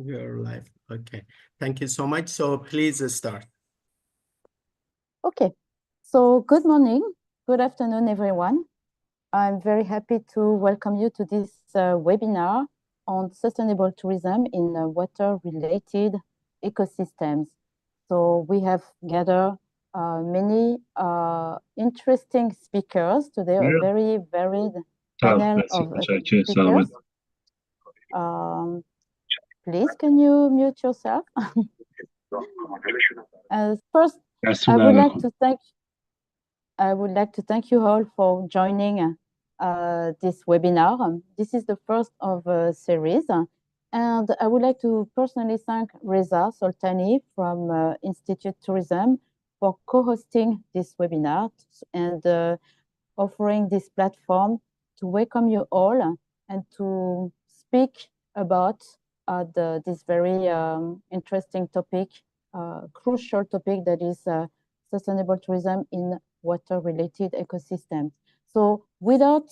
You're live. Okay. Thank you so much. So please start. Okay. So good morning, good afternoon, everyone. I'm very happy to welcome you to this webinar on sustainable tourism in water-related ecosystems. So we have gathered many interesting speakers today, a very varied panel of speakers. Please, can you mute yourself? First, I would like to thank you all for joining this webinar. This is the first of a series. And I would like to personally thank Reza Soltani from Institute Tourism for co-hosting this webinar and offering this platform to welcome you all and to speak about this very interesting topic, crucial topic that is sustainable tourism in water-related ecosystems. So without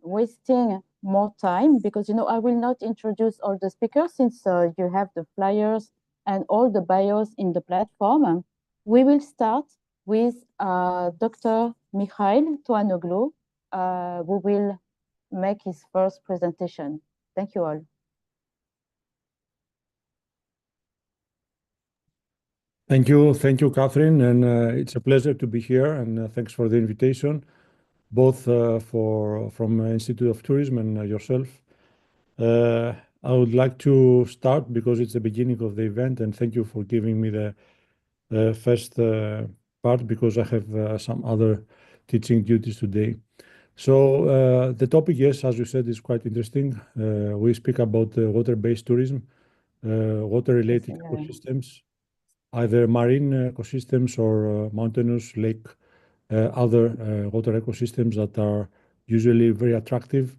wasting more time, because I will not introduce all the speakers since you have the flyers and all the bios in the platform. We will start with Dr. Mikhail Toanoglu, who will make his first presentation. Thank you all. Thank you, Catherine, and it's a pleasure to be here, and thanks for the invitation, both from Institute of Tourism and yourself. I would like to start because it's the beginning of the event, and thank you for giving me the first part because I have some other teaching duties today. So the topic, yes, as you said, is quite interesting. We speak about water-based tourism, water-related ecosystems, either marine ecosystems or mountainous, lake, other water ecosystems that are usually very attractive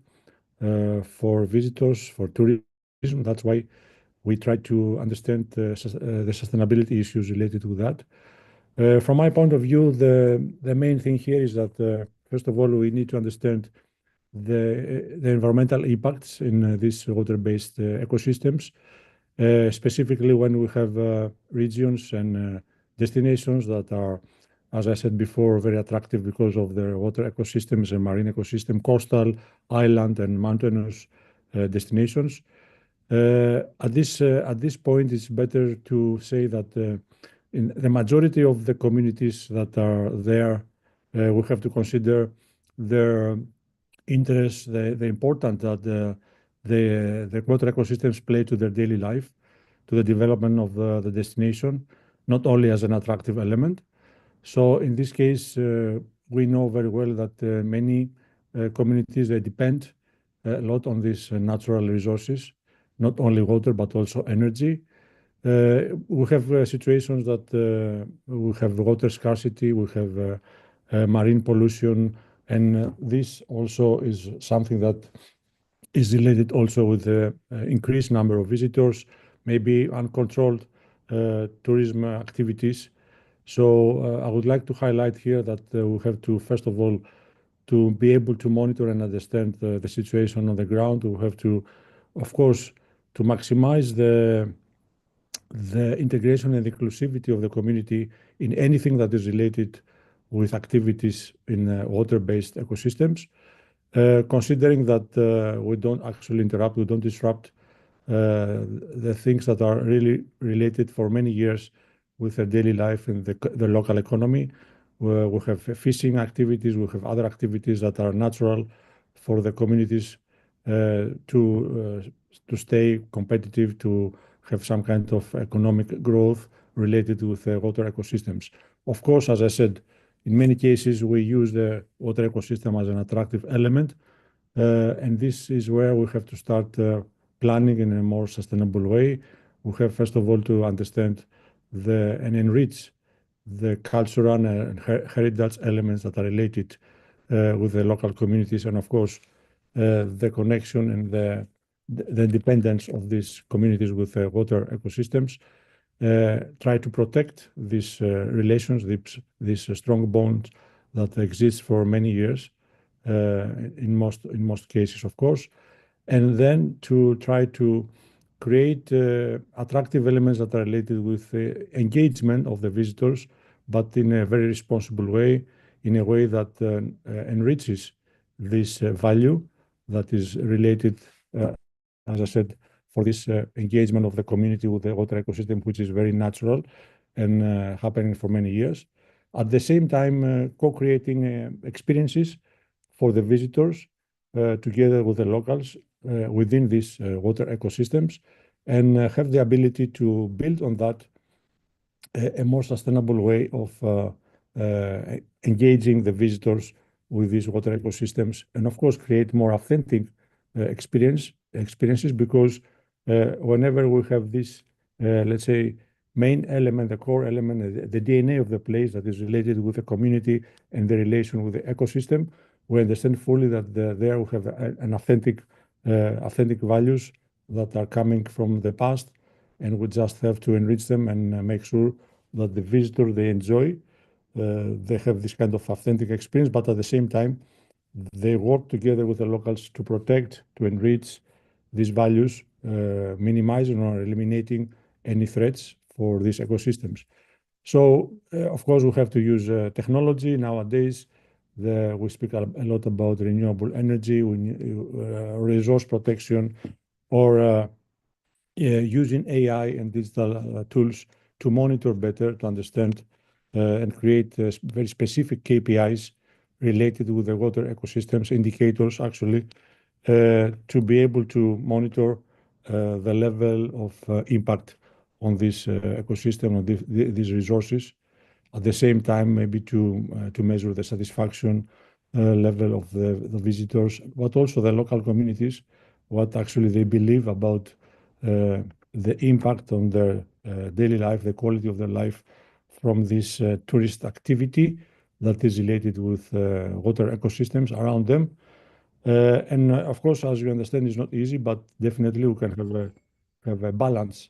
for visitors, for tourism. That's why we try to understand the sustainability issues related to that. From my point of view, the main thing here is that, first of all, we need to understand the environmental impacts in these water-based ecosystems. Specifically when we have regions and destinations that are, as I said before, very attractive because of their water ecosystems and marine ecosystem, coastal, island, and mountainous destinations. At this point, it's better to say that in the majority of the communities that are there, we have to consider their interests, the importance that the water ecosystems play to their daily life, to the development of the destination, not only as an attractive element. So in this case, we know very well that many communities, they depend a lot on these natural resources, not only water, but also energy. We have situations that we have water scarcity, we have marine pollution, and this also is something that is related also with the increased number of visitors, maybe uncontrolled tourism activities. So I would like to highlight here that we have to, first of all, to be able to monitor and understand the situation on the ground. We have to, of course, to maximize the integration and inclusivity of the community in anything that is related with activities in water-based ecosystems. Considering that we don't actually interrupt, we don't disrupt the things that are really related for many years with their daily life in the local economy. We have fishing activities, we have other activities that are natural for the communities to stay competitive, to have some kind of economic growth related with water ecosystems. Of course, as I said, in many cases, we use the water ecosystem as an attractive element, and this is where we have to start planning in a more sustainable way. We have, first of all, to understand and enrich the cultural and heritage elements that are related with the local communities, and of course, the connection and the dependence of these communities with water ecosystems. Try to protect these relations, these strong bonds that exist for many years, in most cases, of course, and then to try to create attractive elements that are related with engagement of the visitors, but in a very responsible way, in a way that enriches this value that is related, as I said, for this engagement of the community with the water ecosystem, which is very natural and happening for many years. At the same time, co-creating experiences for the visitors together with the locals within these water ecosystems, and have the ability to build on that a more sustainable way of engaging the visitors with these water ecosystems, and of course create more authentic experiences, because whenever we have this, let's say, main element, the core element, the DNA of the place that is related with the community and the relation with the ecosystem, we understand fully that there we have an authentic values that are coming from the past, and we just have to enrich them and make sure that the visitor, they enjoy, they have this kind of authentic experience, but at the same time, they work together with the locals to protect, to enrich these values, minimizing or eliminating any threats for these ecosystems. So, of course, we have to use technology nowadays. We speak a lot about renewable energy, resource protection, or using AI and digital tools to monitor better, to understand and create very specific KPIs related with the water ecosystems, indicators actually, to be able to monitor the level of impact on this ecosystem, on these resources. At the same time, maybe to measure the satisfaction level of the visitors, but also the local communities, what actually they believe about the impact on their daily life, the quality of their life from this tourist activity that is related with water ecosystems around them. And of course, as you understand, it's not easy, but definitely we can have a balance,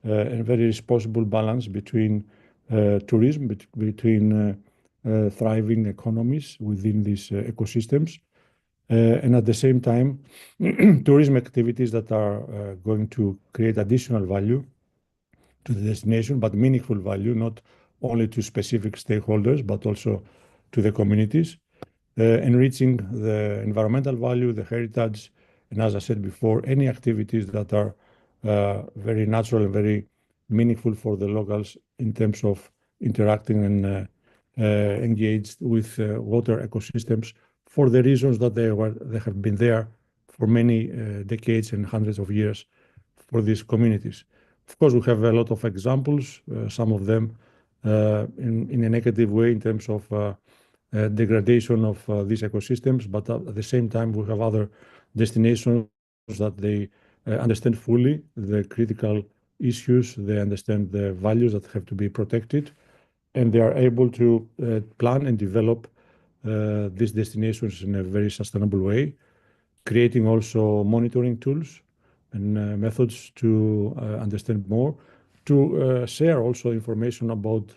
a very responsible balance between tourism, between thriving economies within these ecosystems, and at the same time, tourism activities that are going to create additional value to the destination, but meaningful value, not only to specific stakeholders, but also to the communities, enriching the environmental value, the heritage, and as I said before, any activities that are very natural and very meaningful for the locals in terms of interacting and engaged with water ecosystems for the reasons that they have been there for many decades and hundreds of years for these communities. Of course, we have a lot of examples, some of them in a negative way in terms of degradation of these ecosystems, but at the same time, we have other destinations that they understand fully the critical issues, they understand the values that have to be protected, and they are able to plan and develop these destinations in a very sustainable way, creating also monitoring tools and methods to understand more, to share also information about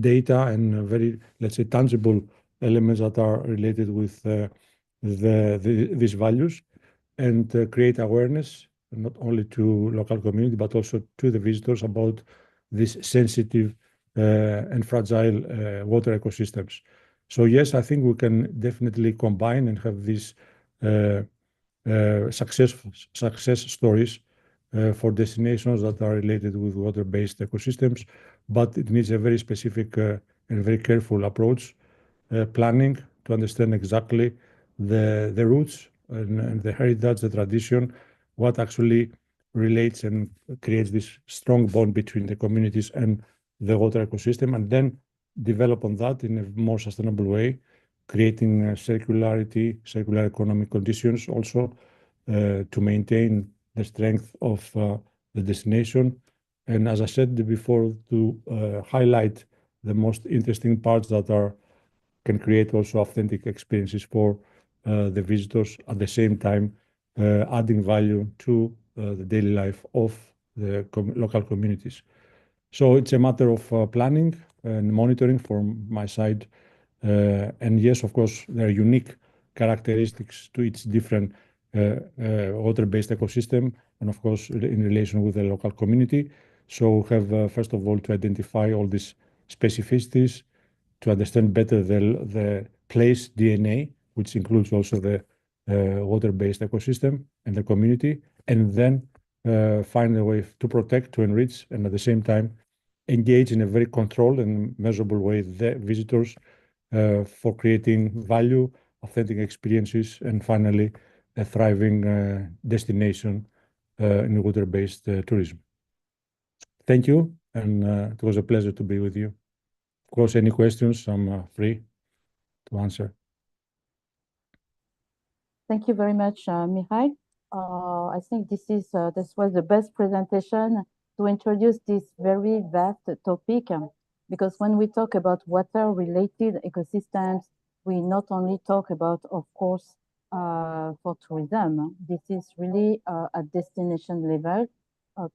data and very, let's say, tangible elements that are related with these values, and create awareness not only to local community but also to the visitors about these sensitive and fragile water ecosystems. So yes, I think we can definitely combine and have these success stories for destinations that are related with water-based ecosystems, but it needs a very specific and very careful approach, planning to understand exactly the roots and the heritage, the tradition, what actually relates and creates this strong bond between the communities and the water ecosystem, and then develop on that in a more sustainable way, creating circular economic conditions also to maintain the strength of the destination. And as I said before, to highlight the most interesting parts that can create also authentic experiences for the visitors, at the same time adding value to the daily life of the local communities. So it's a matter of planning and monitoring from my side. And yes, of course, there are unique characteristics to each different water-based ecosystem, and of course, in relation with the local community. So we have, first of all, to identify all these specificities, to understand better the place DNA, which includes also the water-based ecosystem and the community, and then find a way to protect, to enrich, and at the same time engage in a very controlled and measurable way the visitors for creating value, authentic experiences, and finally a thriving destination in water-based tourism. Thank you, and it was a pleasure to be with you. Of course, any questions, I'm free to answer. Thank you very much, Mikhail. I think this was the best presentation to introduce this very vast topic, because when we talk about water-related ecosystems, we not only talk about, of course, for tourism. This is really at destination level,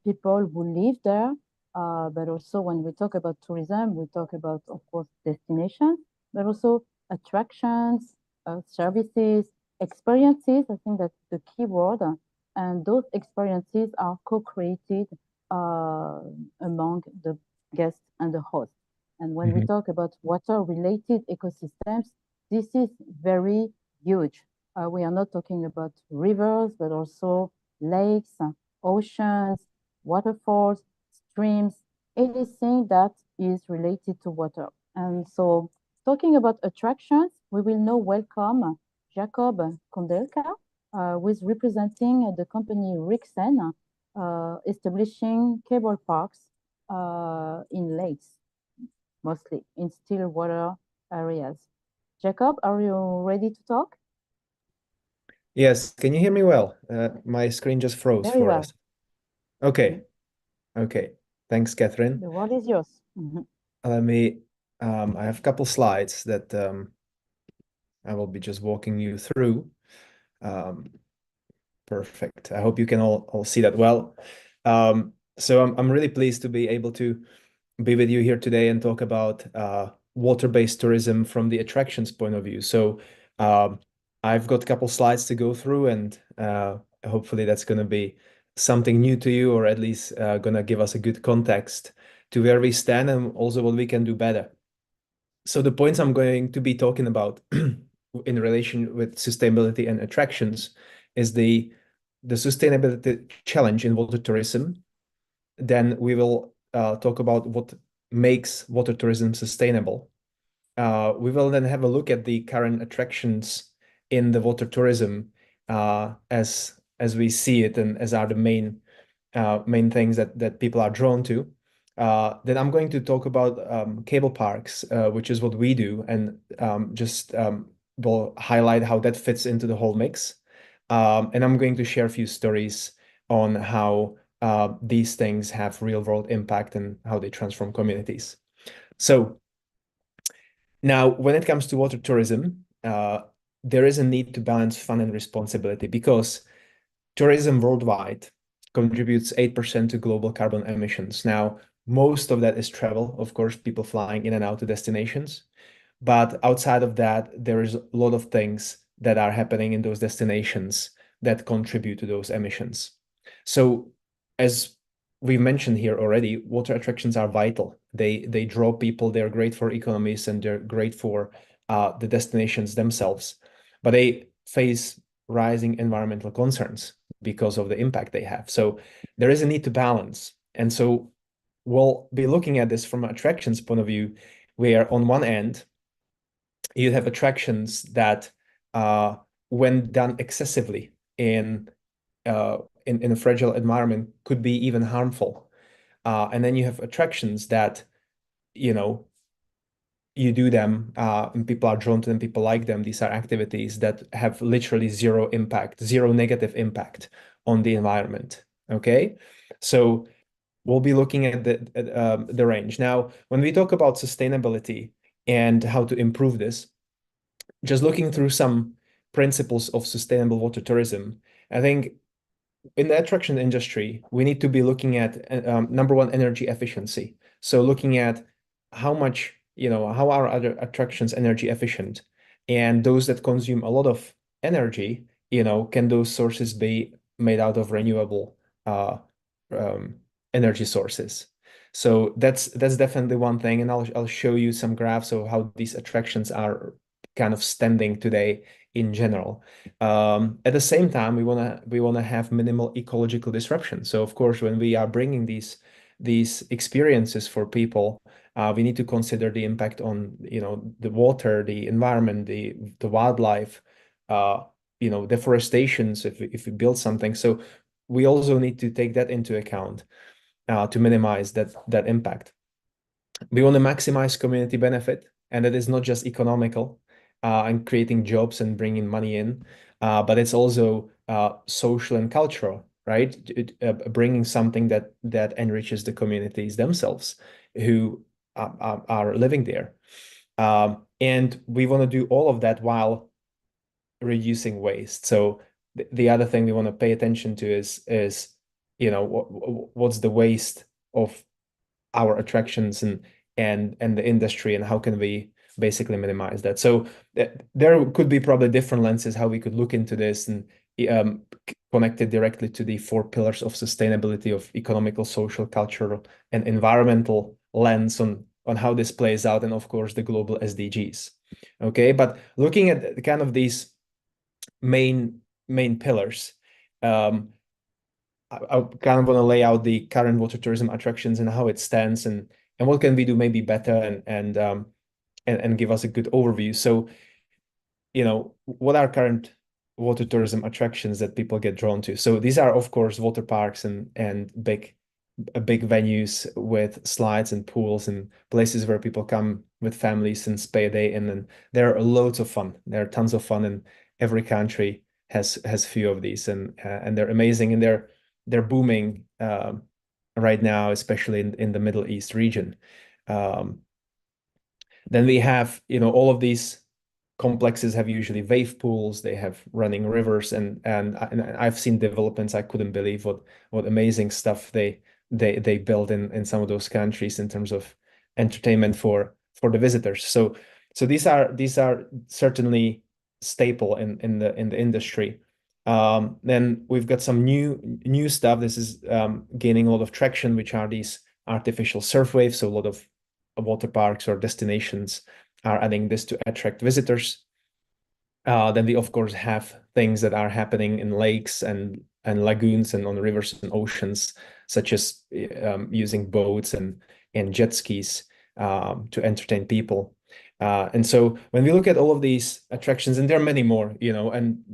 people who live there, but also when we talk about tourism, we talk about, of course, destinations, but also attractions, services, experiences. I think that's the key word, and those experiences are co-created among the guests and the host. And when we talk about water-related ecosystems, this is very huge. We are not talking about rivers, but also lakes, oceans, waterfalls, streams, anything that is related to water. And so talking about attractions, we will now welcome Jacob Kondelka, who is representing the company Rixen, establishing cable parks in lakes, mostly in still water areas. Jacob, are you ready to talk? Yes, can you hear me well? My screen just froze Very for well. us. Okay, okay. Thanks, Catherine. The word is yours. Let me, I have a couple slides that I will be just walking you through. Perfect. I hope you can all see that well. So I'm really pleased to be able to be with you here today and talk about water-based tourism from the attractions point of view. So I've got a couple slides to go through, and hopefully that's going to be something new to you, or at least going to give us a good context to where we stand and also what we can do better. So the points I'm going to be talking about in relation with sustainability and attractions is the sustainability challenge in water tourism. Then we will talk about what makes water tourism sustainable. We will then have a look at the current attractions in the water tourism as we see it, and as are the main things that people are drawn to. Then I'm going to talk about cable parks, which is what we do, and will highlight how that fits into the whole mix. And I'm going to share a few stories on how these things have real-world impact and how they transform communities. So now, when it comes to water tourism, there is a need to balance fun and responsibility, because tourism worldwide contributes 8% to global carbon emissions. Now, most of that is travel, of course, people flying in and out to destinations. But outside of that, there is a lot of things that are happening in those destinations that contribute to those emissions. So as we mentioned here already, water attractions are vital. They draw people, they're great for economies, and they're great for the destinations themselves. But they face rising environmental concerns because of the impact they have. So there is a need to balance. And so we'll be looking at this from an attractions point of view, where on one end, you have attractions that, when done excessively in a fragile environment, could be even harmful. And then you have attractions that, you do them and people are drawn to them, people like them. These are activities that have literally zero impact, zero negative impact on the environment. Okay, so we'll be looking at the range. Now, when we talk about sustainability and how to improve this, just looking through some principles of sustainable water tourism, I think in the attraction industry, we need to be looking at number one, energy efficiency. So looking at how much, how are other attractions energy efficient, and those that consume a lot of energy can those sources be made out of renewable energy sources? So that's definitely one thing, and I'll show you some graphs of how these attractions are kind of standing today in general. At the same time, we wanna have minimal ecological disruption. So of course, when we are bringing these experiences for people, we need to consider the impact on the water, the environment, the wildlife, deforestations if we build something. So we also need to take that into account to minimize that impact. We want to maximize community benefit, and that is not just economical and creating jobs and bringing money in, but it's also social and cultural, right? Bringing something that enriches the communities themselves who are living there. And we want to do all of that while reducing waste. So the other thing we want to pay attention to is what's the waste of our attractions and the industry, and how can we basically minimize that. So there could be probably different lenses how we could look into this and connect it directly to the 4 pillars of sustainability of economical, social, cultural, and environmental lens on how this plays out, and of course the global SDGs. Okay, but looking at kind of these main pillars, I kind of want to lay out the current water tourism attractions and how it stands, and what can we do maybe better, and give us a good overview. So, what are current water tourism attractions that people get drawn to? So these are, of course, water parks and big venues with slides and pools and places where people come with families and spend a day in. And there are loads of fun. There are tons of fun, and every country has few of these, and they're amazing, and they're booming right now, especially in the Middle East region. Then we have, all of these complexes have usually wave pools, they have running rivers, and I've seen developments. I couldn't believe what amazing stuff they build in some of those countries in terms of entertainment for the visitors. So these are certainly staple in the industry. Then we've got some new stuff. This is gaining a lot of traction, which are these artificial surf waves. So a lot of water parks or destinations are adding this to attract visitors. Then we of course have things that are happening in lakes and lagoons and on rivers and oceans, such as using boats and jet skis to entertain people. And so when we look at all of these attractions, and there are many more,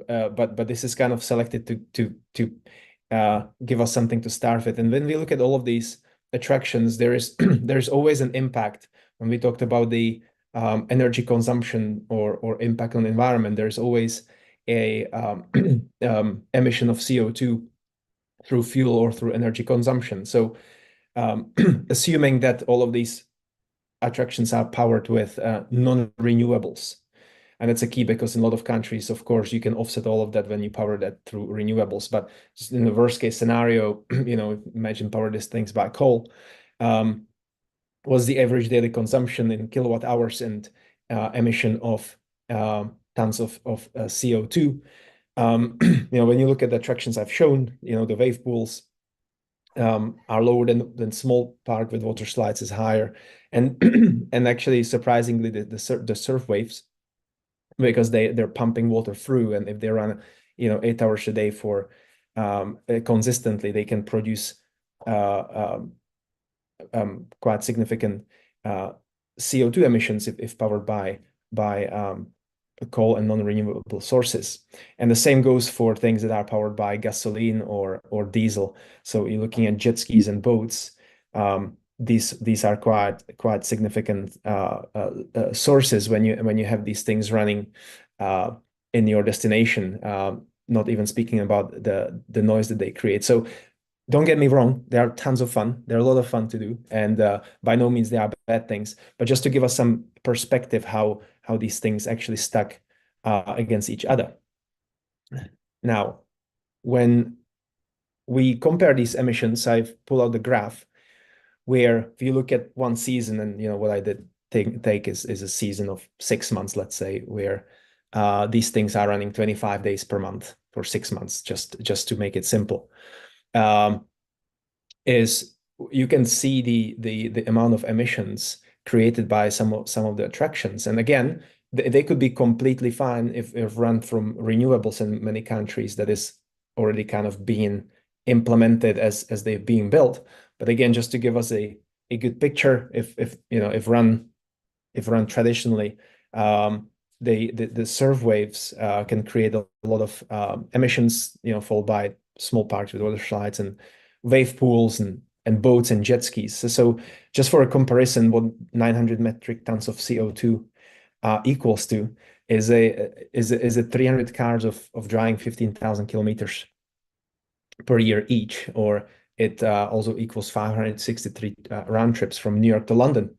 but this is kind of selected to give us something to start with. And when we look at all of these attractions, there's always an impact. When we talked about the energy consumption or impact on the environment, there's always a emission of CO2 through fuel or through energy consumption. So assuming that all of these attractions are powered with non-renewables, and it's a key, because in a lot of countries, of course, you can offset all of that when you power that through renewables. But in the worst case scenario, imagine power these things by coal. Was the average daily consumption in kilowatt hours and emission of tons of CO2. When you look at the attractions I've shown, the wave pools are lower than small park with water slides is higher, and actually surprisingly the surf waves, because they're pumping water through, and if they run 8 hours a day for consistently, they can produce quite significant CO2 emissions if powered by coal and non-renewable sources. And the same goes for things that are powered by gasoline or diesel. So you're looking at jet skis and boats. These are quite significant sources when you have these things running in your destination. Not even speaking about the noise that they create. So don't get me wrong, there are tons of fun. There are a lot of fun to do, and by no means they are bad things. But just to give us some perspective how these things actually stack against each other. Now, when we compare these emissions, I've pulled out the graph where if you look at one season, and what I did take is a season of 6 months, let's say, where these things are running 25 days per month, for 6 months, just to make it simple. Is you can see the amount of emissions created by some of the attractions. And again, they could be completely fine if run from renewables in many countries that is already kind of being implemented as they're being built. But again, just to give us a good picture, if run traditionally, the surf waves can create a lot of emissions, followed by small parks with water slides and wave pools and boats and jet skis. So just for a comparison, what 900 metric tons of CO2 equals to is a 300 cars of driving 15,000 kilometers per year each, or it also equals 563 round trips from New York to London.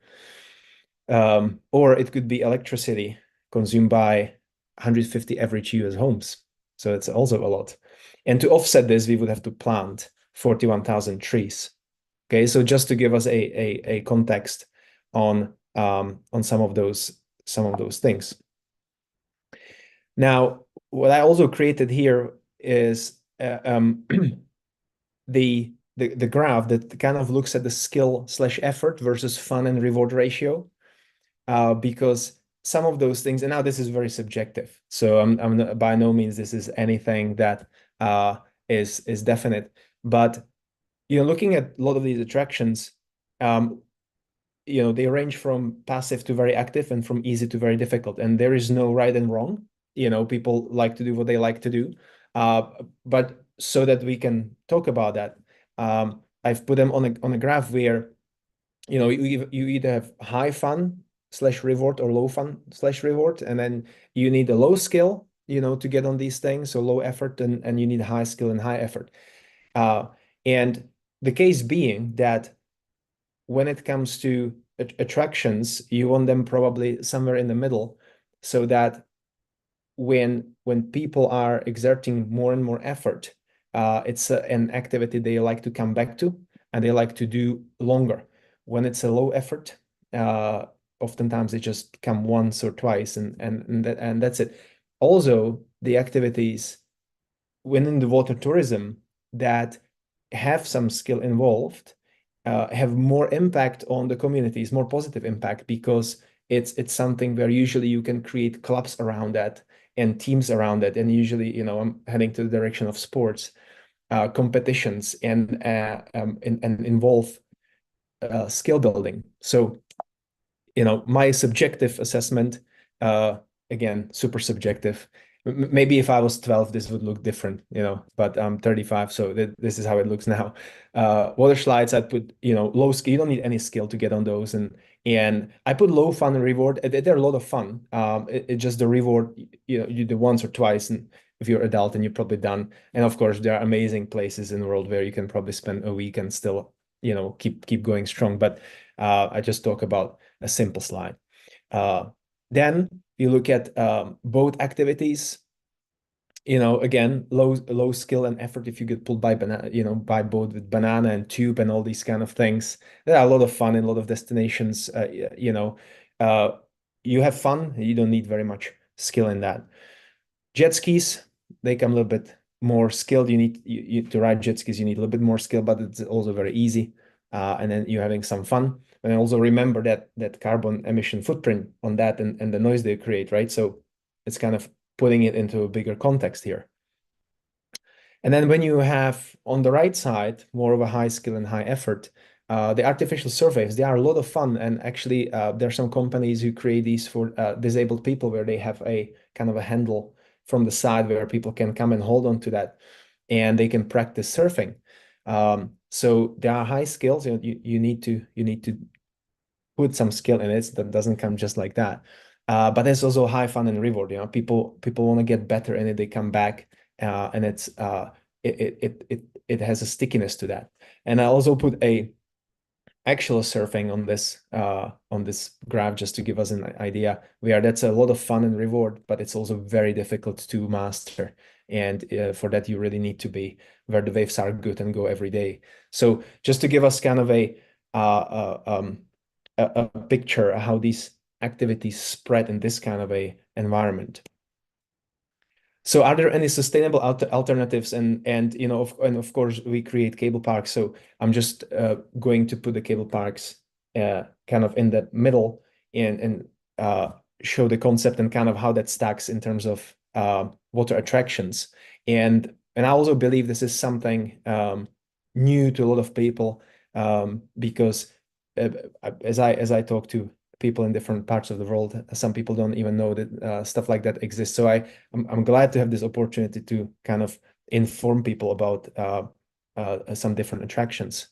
Or it could be electricity consumed by 150 average US homes. So it's also a lot. And to offset this, we would have to plant 41,000 trees. Okay, so just to give us a context on some of those things. Now, what I also created here is the graph that kind of looks at the skill/effort versus fun and reward ratio, because some of those things, and now this is very subjective. So I'm by no means this is anything that is definite, but looking at a lot of these attractions, they range from passive to very active and from easy to very difficult, and there is no right and wrong. People like to do what they like to do, but so that we can talk about that, I've put them on a graph where you either have high fun/reward or low fun/reward, and then you need a low skill to get on these things, so low effort, and you need high skill and high effort. And the case being that when it comes to attractions, you want them probably somewhere in the middle, so that when people are exerting more and more effort, it's an activity they like to come back to and they like to do longer. When it's a low effort, oftentimes they just come once or twice and that's it. Also, the activities within the water tourism that have some skill involved have more impact on the communities, more positive impact, because it's something where usually you can create clubs around that and teams around it. And usually, I'm heading to the direction of sports, competitions, and involve skill building. So, my subjective assessment, again, super subjective. Maybe if I was 12, this would look different, but I'm 35, so this is how it looks now. Water slides, I put, low skill. You don't need any skill to get on those. And I put low fun and reward. They're a lot of fun. It's just the reward, you do once or twice, and if you're adult and you're probably done. And of course, there are amazing places in the world where you can probably spend a week and still, keep going strong. But I just talk about a simple slide. Then you look at boat activities. Again, low skill and effort if you get pulled by by boat with banana and tube and all these kind of things. There are a lot of fun in a lot of destinations. You have fun. You don't need very much skill in that. Jet skis, they come a little bit more skilled. You to ride jet skis, you need a little bit more skill, but it's also very easy. And then you're having some fun. And also remember that carbon emission footprint on that and the noise they create, right? So it's kind of putting it into a bigger context here. And then when you have on the right side more of a high skill and high effort, the artificial surf waves, they are a lot of fun. And actually, there are some companies who create these for disabled people, where they have a kind of a handle from the side where people can come and hold on to that, and they can practice surfing. So there are high skills. You need to put some skill in it. That doesn't come just like that. But there's also high fun and reward. People want to get better in it. They come back, and it has a stickiness to that. And I also put a actual surfing on this graph just to give us an idea where that's a lot of fun and reward, but it's also very difficult to master. And for that, you really need to be where the waves are good and go every day. So just to give us kind of a picture of how these activities spread in this kind of a environment. So are there any sustainable alternatives? And you know, of course, we create cable parks. So I'm just going to put the cable parks kind of in the middle and show the concept and kind of how that stacks in terms of water attractions. And I also believe this is something new to a lot of people because as I talk to people in different parts of the world, some people don't even know that stuff like that exists. So I'm glad to have this opportunity to kind of inform people about some different attractions.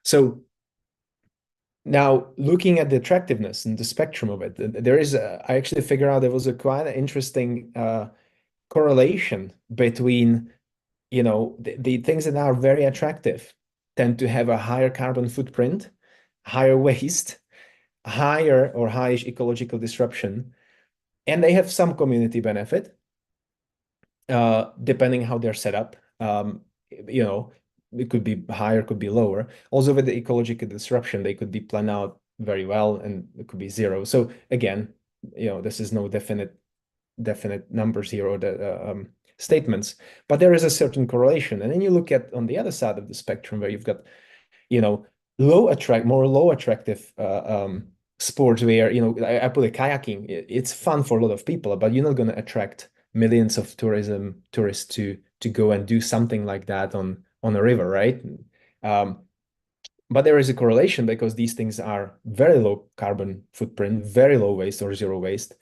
So now looking at the attractiveness and the spectrum of it, there is I actually figured out there was a quite interesting correlation between, you know, the things that are very attractive tend to have a higher carbon footprint, higher waste, higher or highish ecological disruption, and they have some community benefit, depending how they're set up. You know, it could be higher, could be lower. Also with the ecological disruption, they could be planned out very well and it could be zero. So again, you know, this is no definite numbers here or the statements, but there is a certain correlation. And then you look at on the other side of the spectrum where you've got, you know, low attractive sports where, you know, I put a kayaking. It's fun for a lot of people, but you're not going to attract millions of tourists to go and do something like that on a river, right? But there is a correlation because these things are very low carbon footprint, very low waste or zero waste,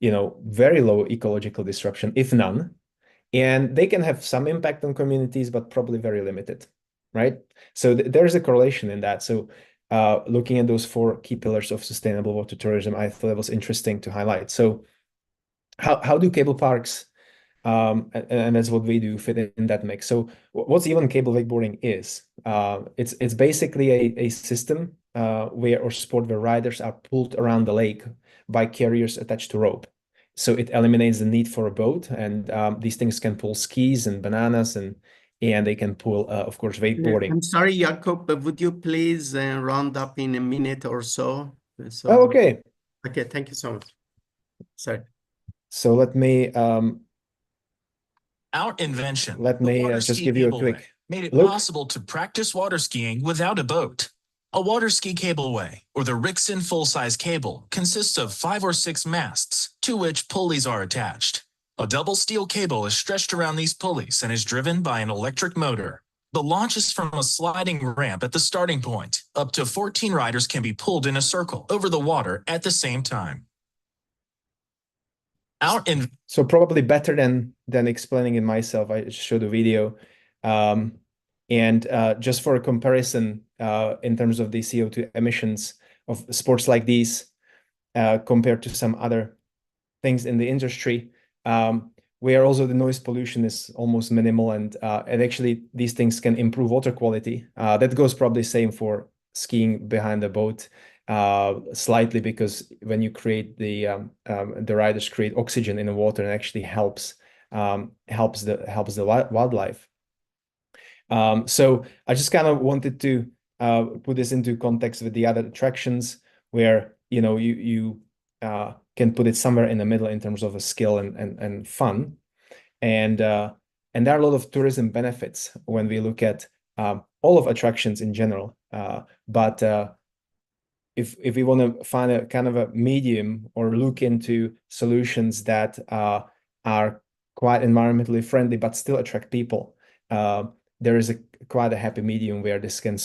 you know, very low ecological disruption, if none. And they can have some impact on communities, but probably very limited, right? So there's a correlation in that. So looking at those 4 key pillars of sustainable water tourism, I thought it was interesting to highlight. So how do cable parks, and that's what we do, fit in that mix? So what's even cable wakeboarding is, it's basically a system or sport where riders are pulled around the lake by carriers attached to rope. So it eliminates the need for a boat, and these things can pull skis and bananas, and they can pull, of course, wakeboarding. I'm sorry, Jakob, but would you please round up in a minute or so? Oh, okay. Okay, thank you so much. Sorry. So let me Our invention, let the me water just ski give you a cableway, quick made it look. possible to practice water skiing without a boat. A water ski cableway, or the Rixon full-size cable, consists of 5 or 6 masts, to which pulleys are attached. A double steel cable is stretched around these pulleys and is driven by an electric motor. The launch is from a sliding ramp at the starting point. Up to 14 riders can be pulled in a circle over the water at the same time. So probably better than explaining it myself, I showed a video. And just for a comparison, in terms of the CO2 emissions of sports like these, compared to some other things in the industry, where also the noise pollution is almost minimal, and actually these things can improve water quality. That goes probably same for skiing behind the boat, slightly, because when you create the riders create oxygen in the water, and actually helps the wildlife. So I just kind of wanted to put this into context with the other attractions, where, you know, you can put it somewhere in the middle in terms of a skill and fun, and there are a lot of tourism benefits when we look at all of attractions in general. But if we want to find a kind of a medium or look into solutions that are quite environmentally friendly but still attract people, there is quite a happy medium where this can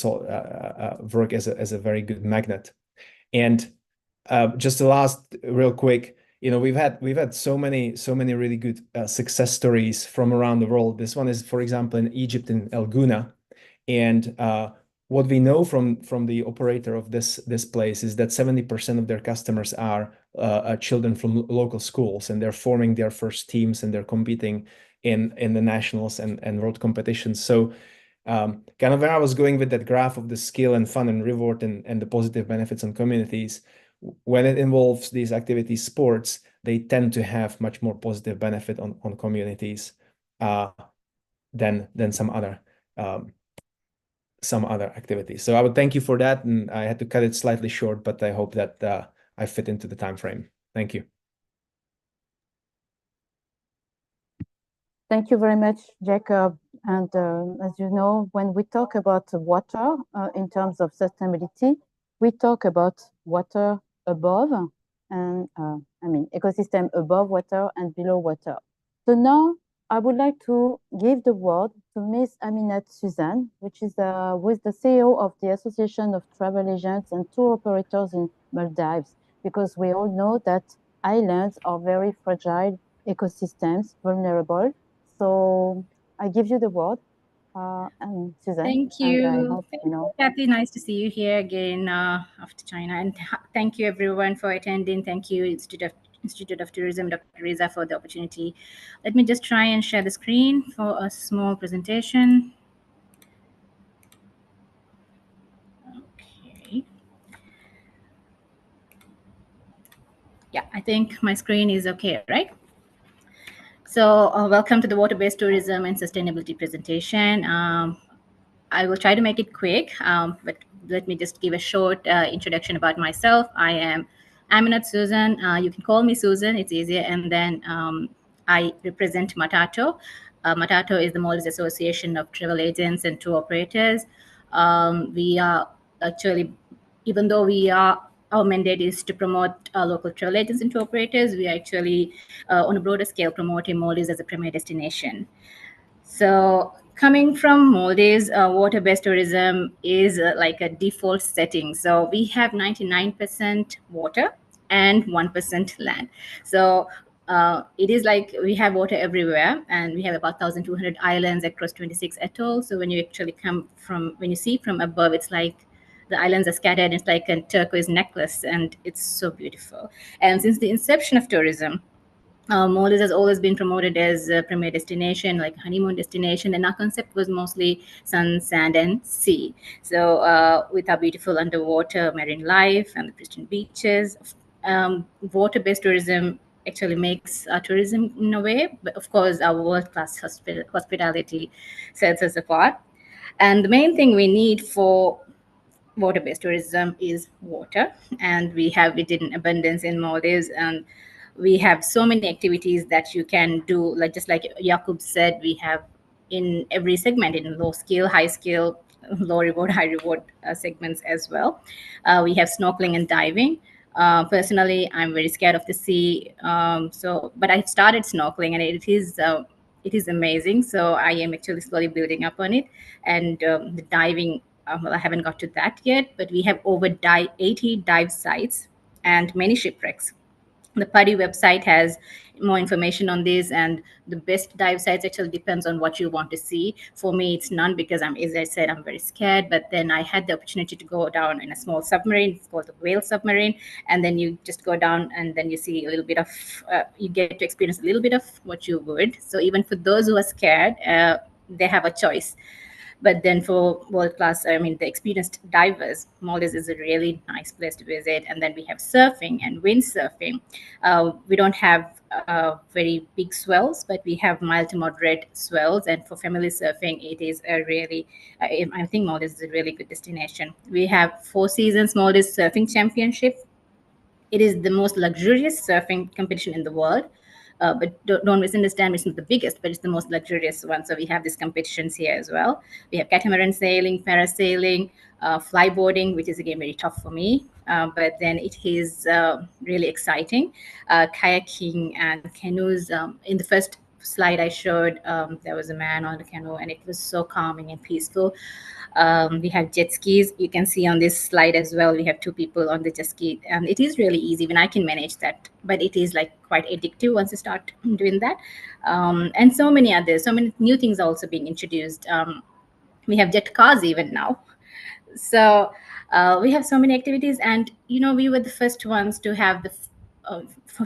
work as a very good magnet. And just the last real quick, you know, we've had so many really good success stories from around the world. This one is, for example, in Egypt, in El Gouna, and what we know from the operator of this place is that 70% of their customers are children from local schools, and they're forming their first teams, and they're competing in the nationals and world competitions. So kind of where I was going with that graph of the skill and fun and reward and the positive benefits on communities, when it involves these activities, sports, they tend to have much more positive benefit on communities than some other activities. So I would thank you for that, and I had to cut it slightly short, but I hope that I fit into the time frame. Thank you. Thank you very much, Jacob. And as you know, when we talk about water in terms of sustainability, we talk about water above and ecosystem above water and below water. So now I would like to give the word to Miss Aminat Suzanne, which is who is the CEO of the Association of Travel Agents and Tour Operators in Maldives, because we all know that islands are very fragile ecosystems, vulnerable. So I give you the word, and Suzanne. Thank And I you. hope, you know. Kathy, nice to see you here again after China. And thank you everyone for attending. Thank you, Institute of Tourism, Dr. Reza, for the opportunity. Let me just try and share the screen for a small presentation. Okay. Yeah, I think my screen is okay, right? So welcome to the Water-Based Tourism and Sustainability presentation. I will try to make it quick, but let me just give a short introduction about myself. I am Aminat Susan. You can call me Susan, it's easier. And then I represent Matato. Matato is the Maldives Association of Travel Agents and Tour Operators. We are actually, even though our mandate is to promote local travel agents and tour operators, we are actually on a broader scale promoting Maldives as a premier destination. So coming from Maldives, water-based tourism is like a default setting. So we have 99% water and 1% land. So it is like we have water everywhere, and we have about 1,200 islands across 26 atolls. So when you actually when you see from above, it's like the islands are scattered. It's like a turquoise necklace, and it's so beautiful. And since the inception of tourism, Maldives has always been promoted as a premier destination, like honeymoon destination, and our concept was mostly sun, sand, and sea. So with our beautiful underwater marine life and the pristine beaches, water-based tourism actually makes our tourism in a way, but of course our world-class hospitality sets us apart. And the main thing we need for water-based tourism is water, and we have it in abundance in Maldives, and we have so many activities that you can do, like just like Jakub said, we have in every segment, in low skill, high skill, low reward, high reward segments as well. We have snorkeling and diving. Personally, I'm very scared of the sea, but I started snorkeling, and it is amazing. So I am actually slowly building up on it, and the diving. Well, I haven't got to that yet, but we have over 80 dive sites and many shipwrecks. The PADI website has more information on this, and the best dive sites actually depends on what you want to see. For me, it's none, because as I said, I'm very scared. But then I had the opportunity to go down in a small submarine. It's called the whale submarine, and then you just go down, and then you see a little bit of, you get to experience a little bit of what you would. So even for those who are scared, they have a choice. But then for world-class, I mean, the experienced divers, Maldives is a really nice place to visit. And then we have surfing and windsurfing. We don't have very big swells, but we have mild to moderate swells. And for family surfing, it is a really, I think Maldives is a really good destination. We have 4 seasons Maldives Surfing Championship. It is the most luxurious surfing competition in the world. But don't misunderstand, it's not the biggest, but it's the most luxurious one. So we have these competitions here as well. We have catamaran sailing, parasailing, flyboarding, which is again very tough for me, but then it is really exciting. Kayaking and canoes. In the first slide I showed, there was a man on the canoe, and it was so calming and peaceful. We have jet skis. You can see on this slide as well, we have 2 people on the jet ski, and it is really easy when I can manage that, but it is like quite addictive once you start doing that. And so many others, so many new things are also being introduced. We have jet cars even now. So we have so many activities, and we were the first ones to have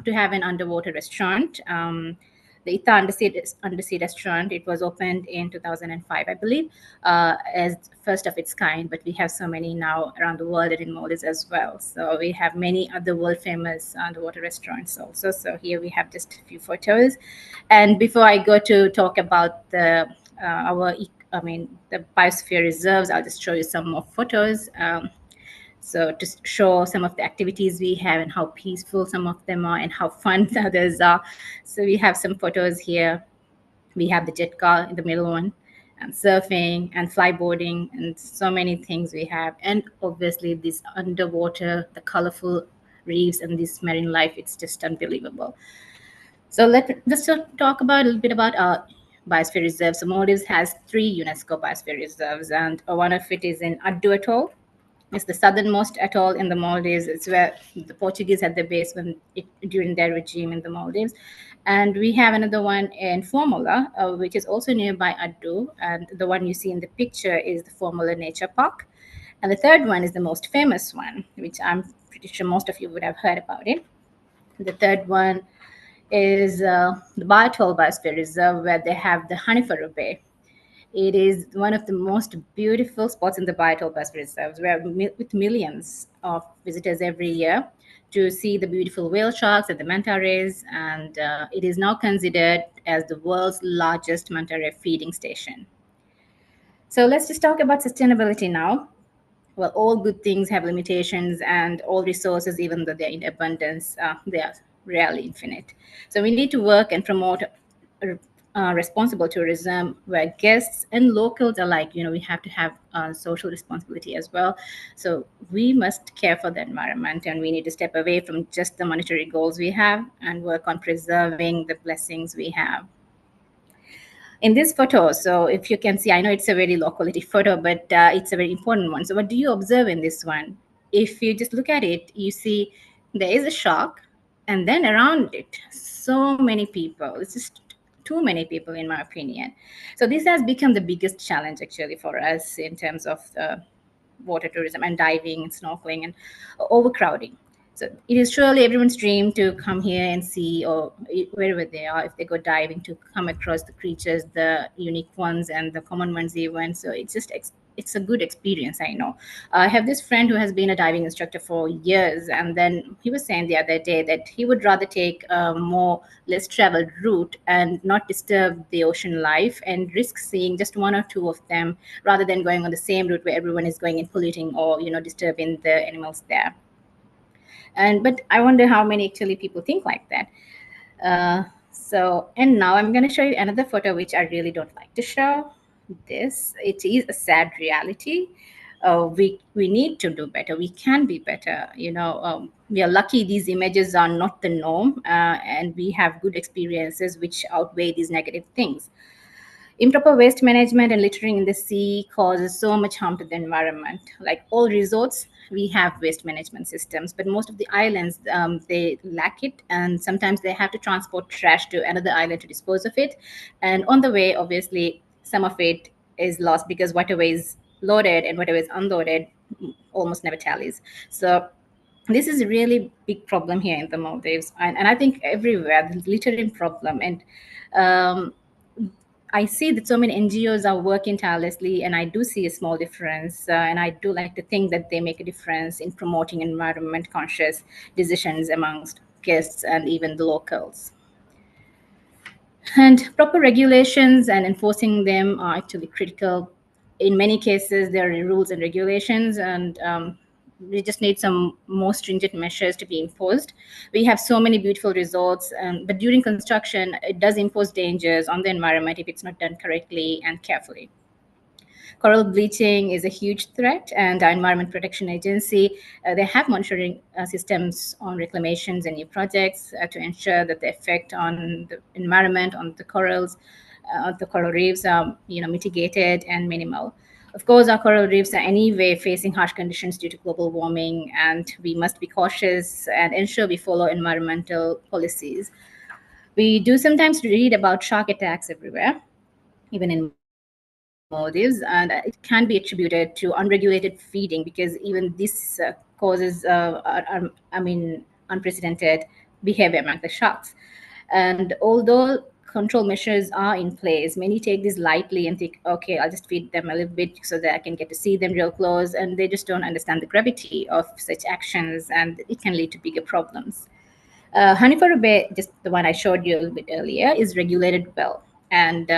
to have an underwater restaurant. The Ita Undersea Restaurant. It was opened in 2005, I believe, as first of its kind. But we have so many now around the world and in Maldives as well. So we have many other world famous underwater restaurants also. So here we have just a few photos. And before I go to talk about the biosphere reserves, I'll just show you some more photos. So to show some of the activities we have and how peaceful some of them are and how fun the others are. So we have some photos here. We have the jet car in the middle one, and surfing and flyboarding and so many things we have. And obviously this underwater, the colorful reefs and this marine life, it's just unbelievable. So let's talk about a little bit about our biosphere reserves. So Maldives has 3 UNESCO biosphere reserves, and one of it is in Addu Atoll. It's the southernmost atoll in the Maldives. It's where the Portuguese had their base during their regime in the Maldives. And we have another one in Formula, which is also nearby Addu. And the one you see in the picture is the Formula Nature Park. And the third one is the most famous one, which I'm pretty sure most of you would have heard about it. The third one is the Biatoll Biosphere Reserve, where they have the Hanifara Bay. It is one of the most beautiful spots in the Biatoll Biosphere Reserves, where with millions of visitors every year to see the beautiful whale sharks and the manta rays. And it is now considered as the world's largest manta ray feeding station. So let's just talk about sustainability now. Well, all good things have limitations, and all resources, even though they're in abundance, they are rarely infinite. So we need to work and promote responsible tourism, where guests and locals alike, we have to have social responsibility as well. So we must care for the environment, and we need to step away from just the monetary goals we have and work on preserving the blessings we have. In this photo, so if you can see, I know it's a very low quality photo, but it's a very important one. So what do you observe in this one? If you just look at it, you see there is a shark, and then around it, so many people. It's just too many people, in my opinion. So this has become the biggest challenge actually for us in terms of water tourism and diving and snorkeling and overcrowding. So it is surely everyone's dream to come here and see, or wherever they are, if they go diving, to come across the creatures, the unique ones and the common ones even. So it's a good experience, I know. I have this friend who has been a diving instructor for years, and then he was saying the other day that he would rather take a less traveled route and not disturb the ocean life and risk seeing just 1 or 2 of them, rather than going on the same route where everyone is going and polluting or disturbing the animals there. But I wonder how many actually people think like that. And now I'm going to show you another photo which I really don't like to show. It is a sad reality. We need to do better. We can be better. We are lucky these images are not the norm, and we have good experiences which outweigh these negative things. Improper waste management and littering in the sea causes so much harm to the environment. Like all resorts, we have waste management systems, but most of the islands, they lack it, and sometimes they have to transport trash to another island to dispose of it. And on the way, obviously, some of it is lost because whatever is loaded and whatever is unloaded almost never tallies. So this is a really big problem here in the Maldives, and I think everywhere, the littering problem. And I see that so many NGOs are working tirelessly, and I do see a small difference. And I do like to think that they make a difference in promoting environment conscious decisions amongst guests and even the locals. And proper regulations and enforcing them are actually critical. In many cases, there are rules and regulations, and we just need some more stringent measures to be imposed. We have so many beautiful resorts, but during construction, it does impose dangers on the environment if it's not done correctly and carefully. Coral bleaching is a huge threat, and our Environment Protection Agency, they have monitoring systems on reclamations and new projects to ensure that the effect on the environment, on the corals, the coral reefs are mitigated and minimal. Of course, our coral reefs are anyway facing harsh conditions due to global warming, and we must be cautious and ensure we follow environmental policies. We do sometimes read about shark attacks everywhere, even in Maldives, and it can be attributed to unregulated feeding, because even this causes, unprecedented behavior among the sharks. And although control measures are in place, many take this lightly and think, okay, I'll just feed them a little bit so that I can get to see them real close, and they just don't understand the gravity of such actions, and it can lead to bigger problems. Hanifara Bay, just the one I showed you a little bit earlier, is regulated well, and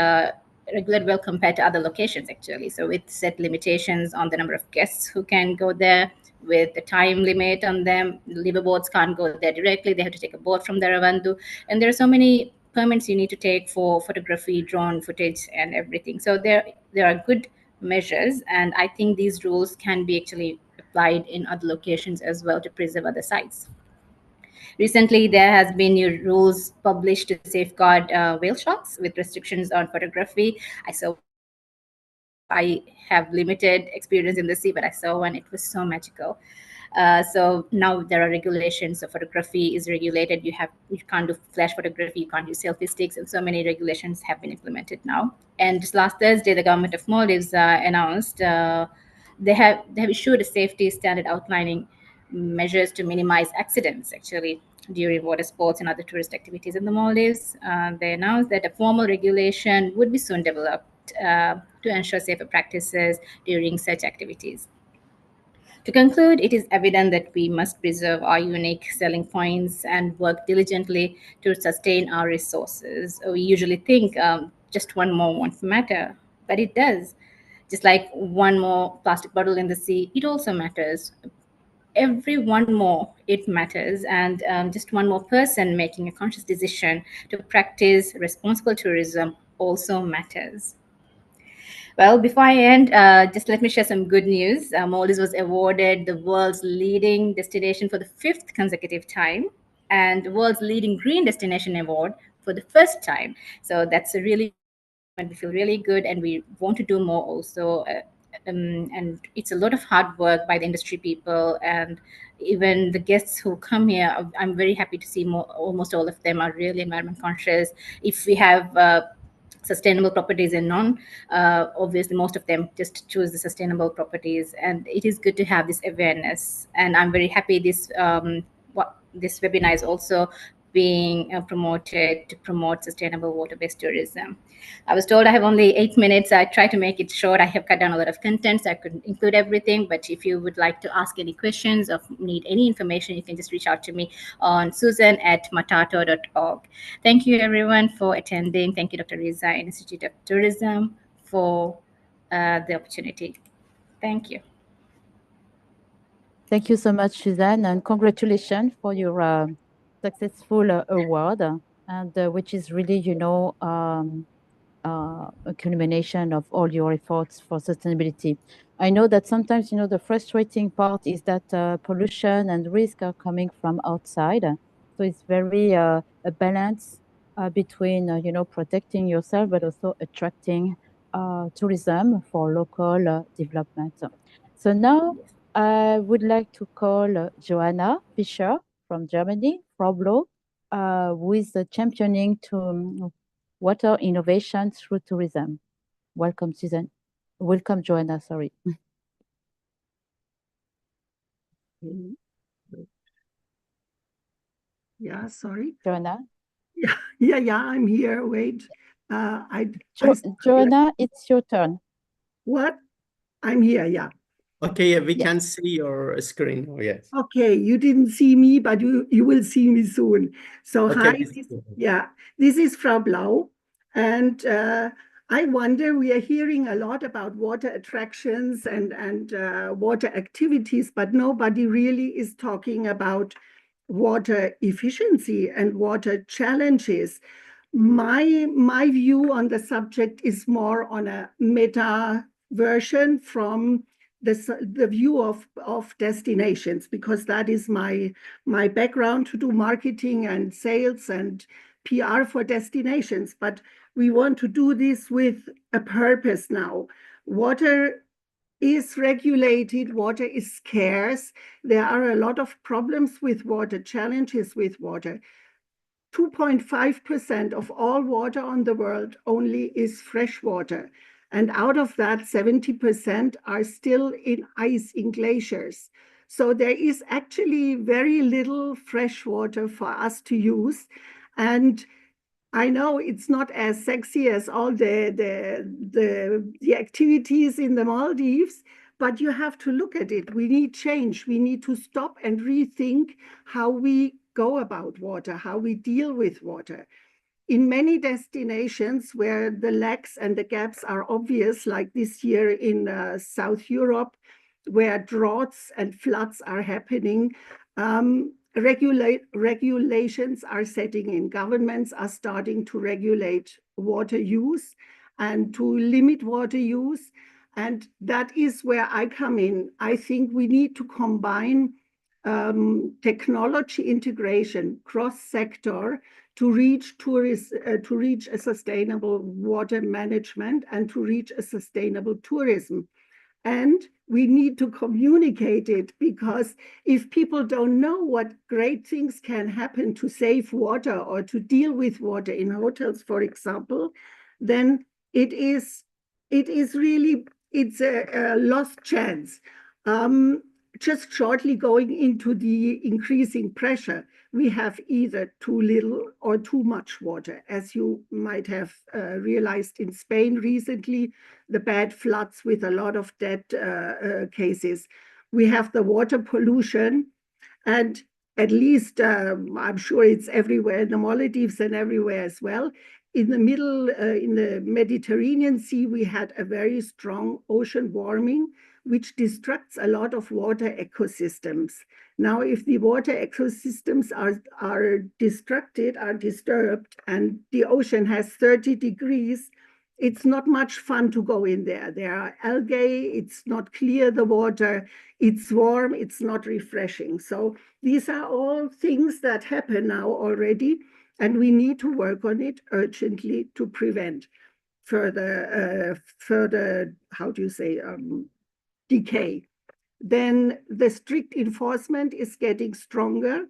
regulated well compared to other locations actually. So with set limitations on the number of guests who can go there, with the time limit on them, liveaboats can't go there directly, they have to take a boat from Dharavandu, and there are so many permits you need to take for photography, drone footage, and everything. So there are good measures, and I think these rules can be actually applied in other locations as well to preserve other sites. Recently, there has been new rules published to safeguard whale sharks with restrictions on photography. I have limited experience in the sea, but I saw one. It was so magical. So now there are regulations. So photography is regulated. You can't do flash photography. You can't use selfie sticks, and so many regulations have been implemented now. And just last Thursday, the government of Maldives announced they have issued a safety standard outlining measures to minimize accidents actually during water sports and other tourist activities in the Maldives. They announced that a formal regulation would be soon developed to ensure safer practices during such activities. To conclude, it is evident that we must preserve our unique selling points and work diligently to sustain our resources. We usually think just one more won't matter, but it does. Just like one more plastic bottle in the sea, it also matters. Every one more, it matters. And just one more person making a conscious decision to practice responsible tourism also matters. Well, before I end, just let me share some good news. Maldives was awarded the world's leading destination for the 5th consecutive time, and the world's leading green destination award for the 1st time. So that's a really, and we feel really good, and we want to do more also. And it's a lot of hard work by the industry people, and even the guests who come here. I'm very happy to see almost all of them are really environment conscious. If we have sustainable properties and non, obviously most of them just choose the sustainable properties, and it is good to have this awareness. And I'm very happy this webinar is also being promoted to promote sustainable water-based tourism. I was told I have only 8 minutes. I try to make it short. I have cut down a lot of content, so I couldn't include everything. But if you would like to ask any questions or need any information, you can just reach out to me on susan@matato.org. Thank you, everyone, for attending. Thank you, Dr. Riza, Institute of Tourism, for the opportunity. Thank you. Thank you so much, Suzanne, and congratulations for your successful award, and which is really, a culmination of all your efforts for sustainability. I know that sometimes, the frustrating part is that pollution and risk are coming from outside. So it's very a balance between, protecting yourself, but also attracting tourism for local development. So now I would like to call Joanna Fischer from Germany, Froblo, who is championing to water innovation through tourism. Welcome, Susan. Welcome, Joanna, sorry. Yeah, sorry. Joanna? Yeah, I'm here. Wait. Joanna, it's your turn. What? I'm here, yeah. Okay, we can see your screen. Oh, yes. Okay, you didn't see me, but you will see me soon. So Okay. Hi, this is Frau Blau. And I wonder, we are hearing a lot about water attractions and water activities, but nobody really is talking about water efficiency and water challenges. My view on the subject is more on a meta version from the view of destinations, because that is my background, to do marketing and sales and PR for destinations. But we want to do this with a purpose now. Water is regulated, water is scarce. There are a lot of problems with water, challenges with water. 2.5% of all water on the world only is fresh water. And out of that, 70% are still in ice in glaciers. So there is actually very little fresh water for us to use. And I know it's not as sexy as all the activities in the Maldives, but you have to look at it. We need change. We need to stop and rethink how we go about water, how we deal with water. In many destinations where the lacks and the gaps are obvious, like this year in South Europe, where droughts and floods are happening, regulations are setting in. Governments are starting to regulate water use and to limit water use. And that is where I come in. I think we need to combine technology integration cross-sector to reach a sustainable water management and to reach a sustainable tourism. And we need to communicate it, because if people don't know what great things can happen to save water or to deal with water in hotels, for example, then it's a lost chance. Just shortly going into the increasing pressure, we have either too little or too much water. As you might have realized in Spain recently, the bad floods with a lot of dead cases. We have the water pollution, and at least I'm sure it's everywhere in the Maldives and everywhere as well. In the Mediterranean Sea, we had a very strong ocean warming, which destructs a lot of water ecosystems. Now, if the water ecosystems are disturbed, and the ocean has 30 degrees, it's not much fun to go in there. There are algae, it's not clear, the water, it's warm, it's not refreshing. So these are all things that happen now already, and we need to work on it urgently to prevent further, how do you say, decay. Then the strict enforcement is getting stronger,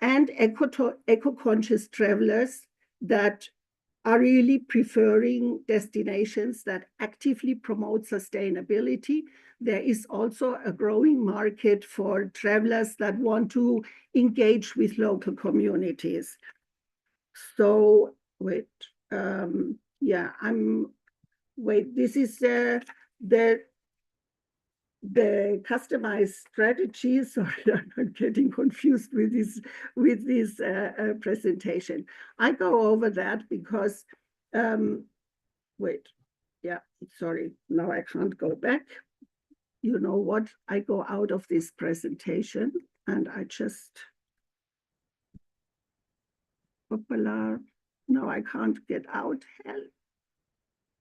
and eco-conscious travelers that are really preferring destinations that actively promote sustainability. There is also a growing market for travelers that want to engage with local communities. So this is the customized strategy. Sorry, I'm getting confused with this presentation. I go over that because, sorry, now I can't go back. You know what? I go out of this presentation and I just, no, I can't get out. Hell,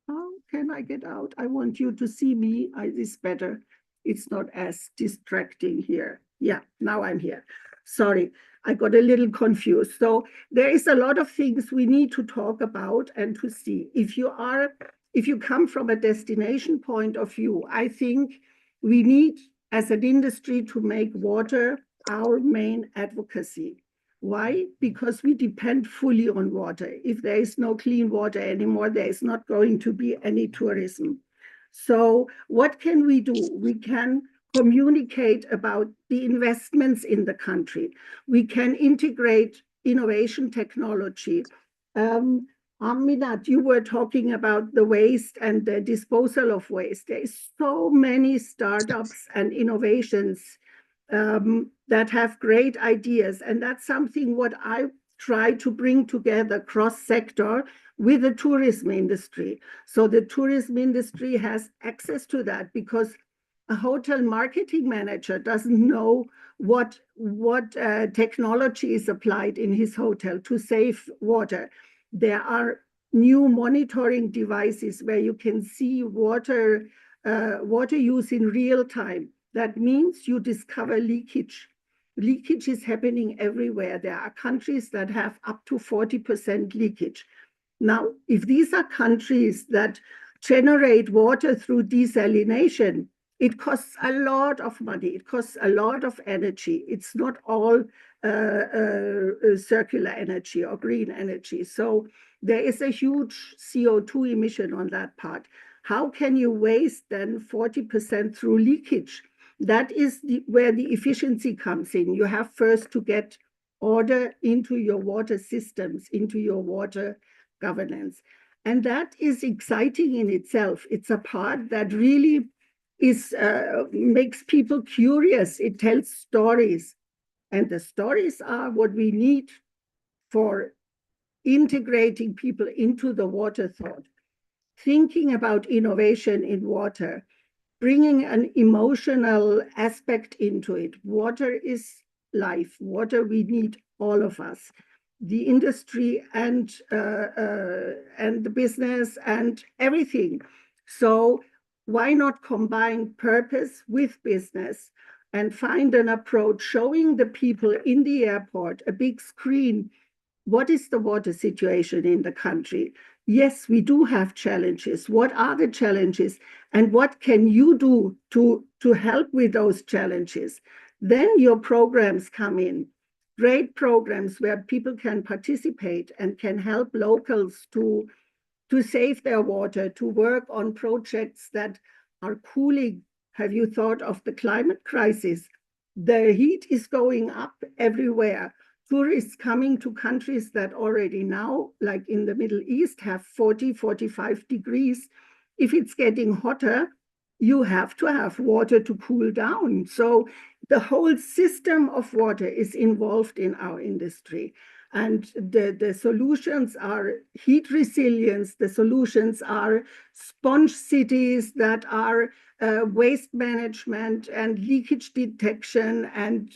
how can I get out? I want you to see me. It's better. It's not as distracting here. Yeah, now I'm here. Sorry, I got a little confused. So there is a lot of things we need to talk about and to see. If you come from a destination point of view, I think we need, as an industry, to make water our main advocacy. Why? Because we depend fully on water. If there is no clean water anymore, there is not going to be any tourism. So what can we do? We can communicate about the investments in the country. We can integrate innovation technology. Aminat, you were talking about the waste and the disposal of waste. There is so many startups and innovations that have great ideas. And that's something what I try to bring together cross-sector with the tourism industry. So the tourism industry has access to that, because a hotel marketing manager doesn't know what technology is applied in his hotel to save water. There are new monitoring devices where you can see water use in real time. That means you discover leakage. Leakage is happening everywhere. There are countries that have up to 40% leakage. Now, if these are countries that generate water through desalination, it costs a lot of money. It costs a lot of energy. It's not all circular energy or green energy. So there is a huge CO2 emission on that part. How can you waste then 40% through leakage? That is where the efficiency comes in. You have first to get order into your water systems, into your water governance. And that is exciting in itself. It's a part that really makes people curious. It tells stories. And the stories are what we need for integrating people into the water thought. Thinking about innovation in water, bringing an emotional aspect into it. Water is life. Water we need, all of us, the industry and the business and everything. So why not combine purpose with business and find an approach showing the people in the airport, a big screen, what is the water situation in the country? Yes, we do have challenges. What are the challenges? And what can you do to help with those challenges? Then your programs come in, great programs where people can participate and can help locals to save their water, to work on projects that are cooling. Have you thought of the climate crisis? The heat is going up everywhere. Tourists coming to countries that already now, like in the Middle East, have 40, 45 degrees. If it's getting hotter, you have to have water to cool down. So the whole system of water is involved in our industry. And the solutions are heat resilience. The solutions are sponge cities that are waste management and leakage detection and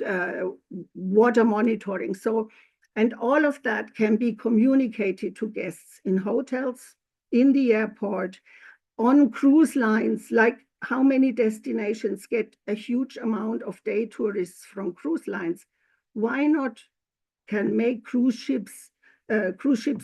water monitoring. So, and all of that can be communicated to guests in hotels, in the airport, on cruise lines, like how many destinations get a huge amount of day tourists from cruise lines. Why not can make cruise ships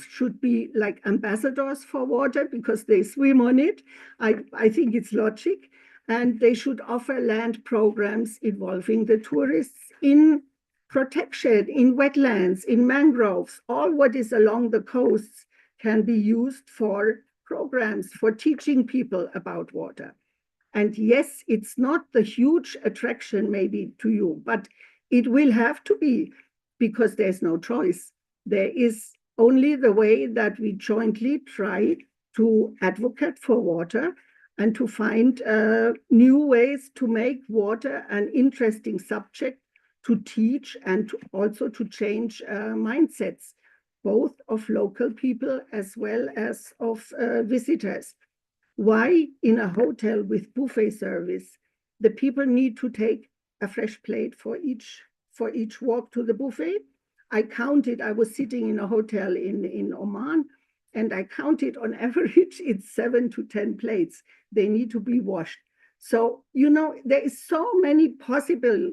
should be like ambassadors for water because they swim on it. I think it's logic. And they should offer land programs involving the tourists in protection, in wetlands, in mangroves. All what is along the coasts can be used for programs for teaching people about water. And yes, it's not the huge attraction maybe to you, but it will have to be, because there's no choice. There is only the way that we jointly try to advocate for water and to find new ways to make water an interesting subject to teach and also to change mindsets, both of local people as well as of visitors. Why in a hotel with buffet service, the people need to take a fresh plate for each walk to the buffet? I counted, I was sitting in a hotel in Oman, and I counted on average, it's 7 to 10 plates. They need to be washed. So, you know, there is so many possible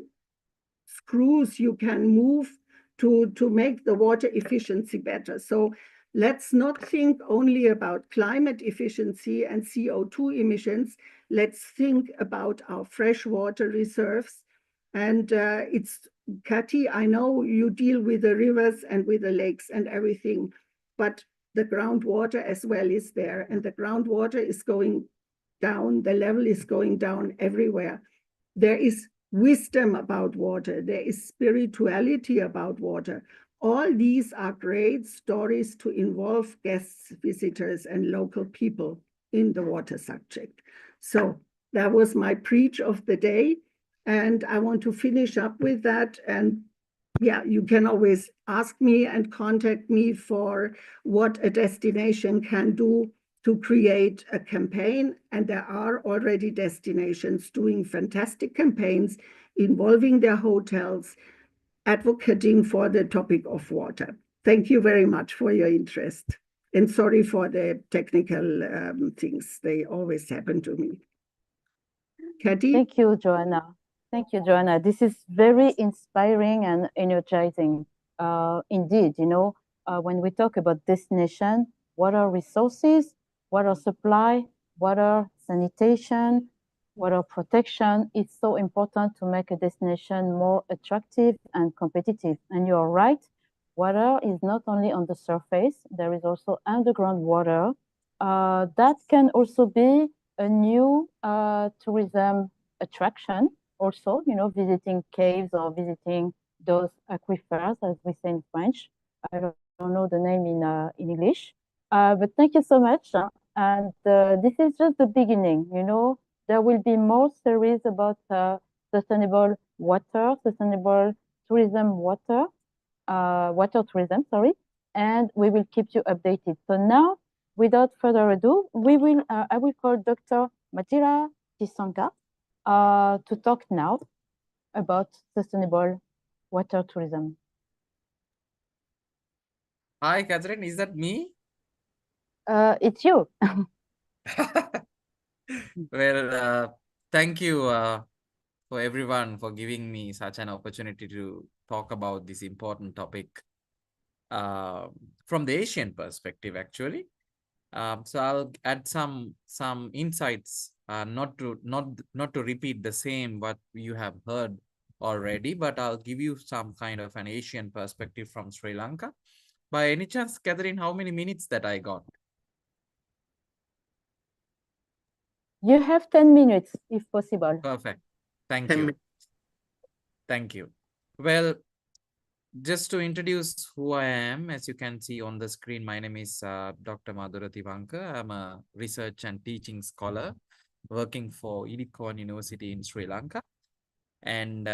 screws you can move to make the water efficiency better. So let's not think only about climate efficiency and CO2 emissions. Let's think about our freshwater reserves. And it's, Kati, I know you deal with the rivers and with the lakes and everything, but the groundwater as well is there, and the groundwater is going down, the level is going down everywhere. There is wisdom about water, there is spirituality about water. All these are great stories to involve guests, visitors, and local people in the water subject. So that was my preach of the day. And I want to finish up with that. And yeah, you can always ask me and contact me for what a destination can do to create a campaign. And there are already destinations doing fantastic campaigns involving their hotels, advocating for the topic of water. Thank you very much for your interest. And sorry for the technical things. They always happen to me. Kati? Thank you, Joanna. Thank you, Joanna. This is very inspiring and energizing. Indeed, you know, when we talk about destination, water resources, water supply, water sanitation, water protection, it's so important to make a destination more attractive and competitive. And you're right, water is not only on the surface, there is also underground water. That can also be a new tourism attraction. Also, you know, visiting caves or visiting those aquifers, as we say in French. I don't know the name in English. But thank you so much. And this is just the beginning, you know. There will be more series about sustainable water, sustainable tourism water tourism, sorry. And we will keep you updated. So now, without further ado, I will call Dr. Majira Tisanga to talk now about sustainable water tourism. Hi, Catherine, is that me? It's you. Well, thank you for everyone for giving me such an opportunity to talk about this important topic from the Asian perspective, actually. So I'll add some insights, not to repeat the same what you have heard already, but I'll give you some kind of an Asian perspective from Sri Lanka. By any chance, Catherine, how many minutes that I got? You have 10 minutes, if possible. Perfect. Thank 10 you. minutes. Thank you. Well, just to introduce who I am, as you can see on the screen, my name is Dr. Madhura Tiwanka. I'm a research and teaching scholar working for Edithcoan University in Sri Lanka. And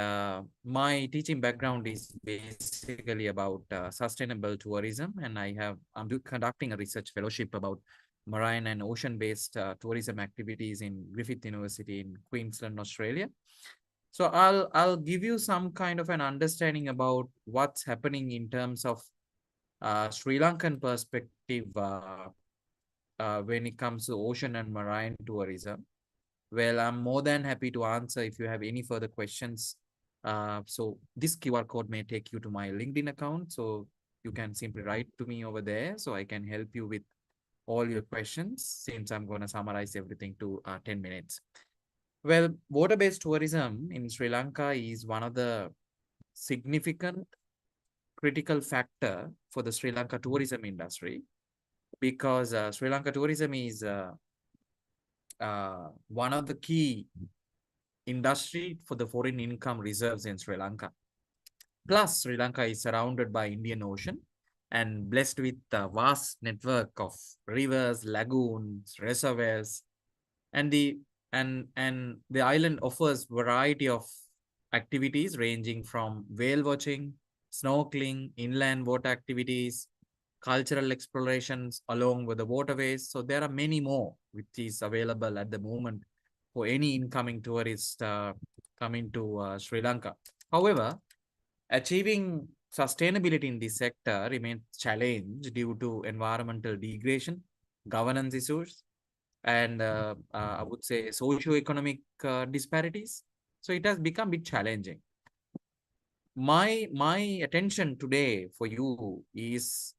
my teaching background is basically about sustainable tourism. And I'm conducting a research fellowship about marine and ocean-based tourism activities in Griffith University in Queensland, Australia. So I'll give you some kind of an understanding about what's happening in terms of Sri Lankan perspective when it comes to ocean and marine tourism. Well, I'm more than happy to answer if you have any further questions. So this QR code may take you to my LinkedIn account. So you can simply write to me over there so I can help you with all your questions, since I'm going to summarize everything to 10 minutes. Well, water-based tourism in Sri Lanka is one of the significant critical factor for the Sri Lanka tourism industry, because Sri Lanka tourism is one of the key industry for the foreign income reserves in Sri Lanka. Plus, Sri Lanka is surrounded by Indian Ocean and blessed with a vast network of rivers, lagoons, reservoirs, and the island offers variety of activities ranging from whale watching, snorkeling, inland water activities, cultural explorations along with the waterways. So there are many more which is available at the moment for any incoming tourist coming to Sri Lanka. However, achieving sustainability in this sector remains challenged due to environmental degradation, governance issues, and I would say socio-economic disparities. So it has become a bit challenging. My attention today for you is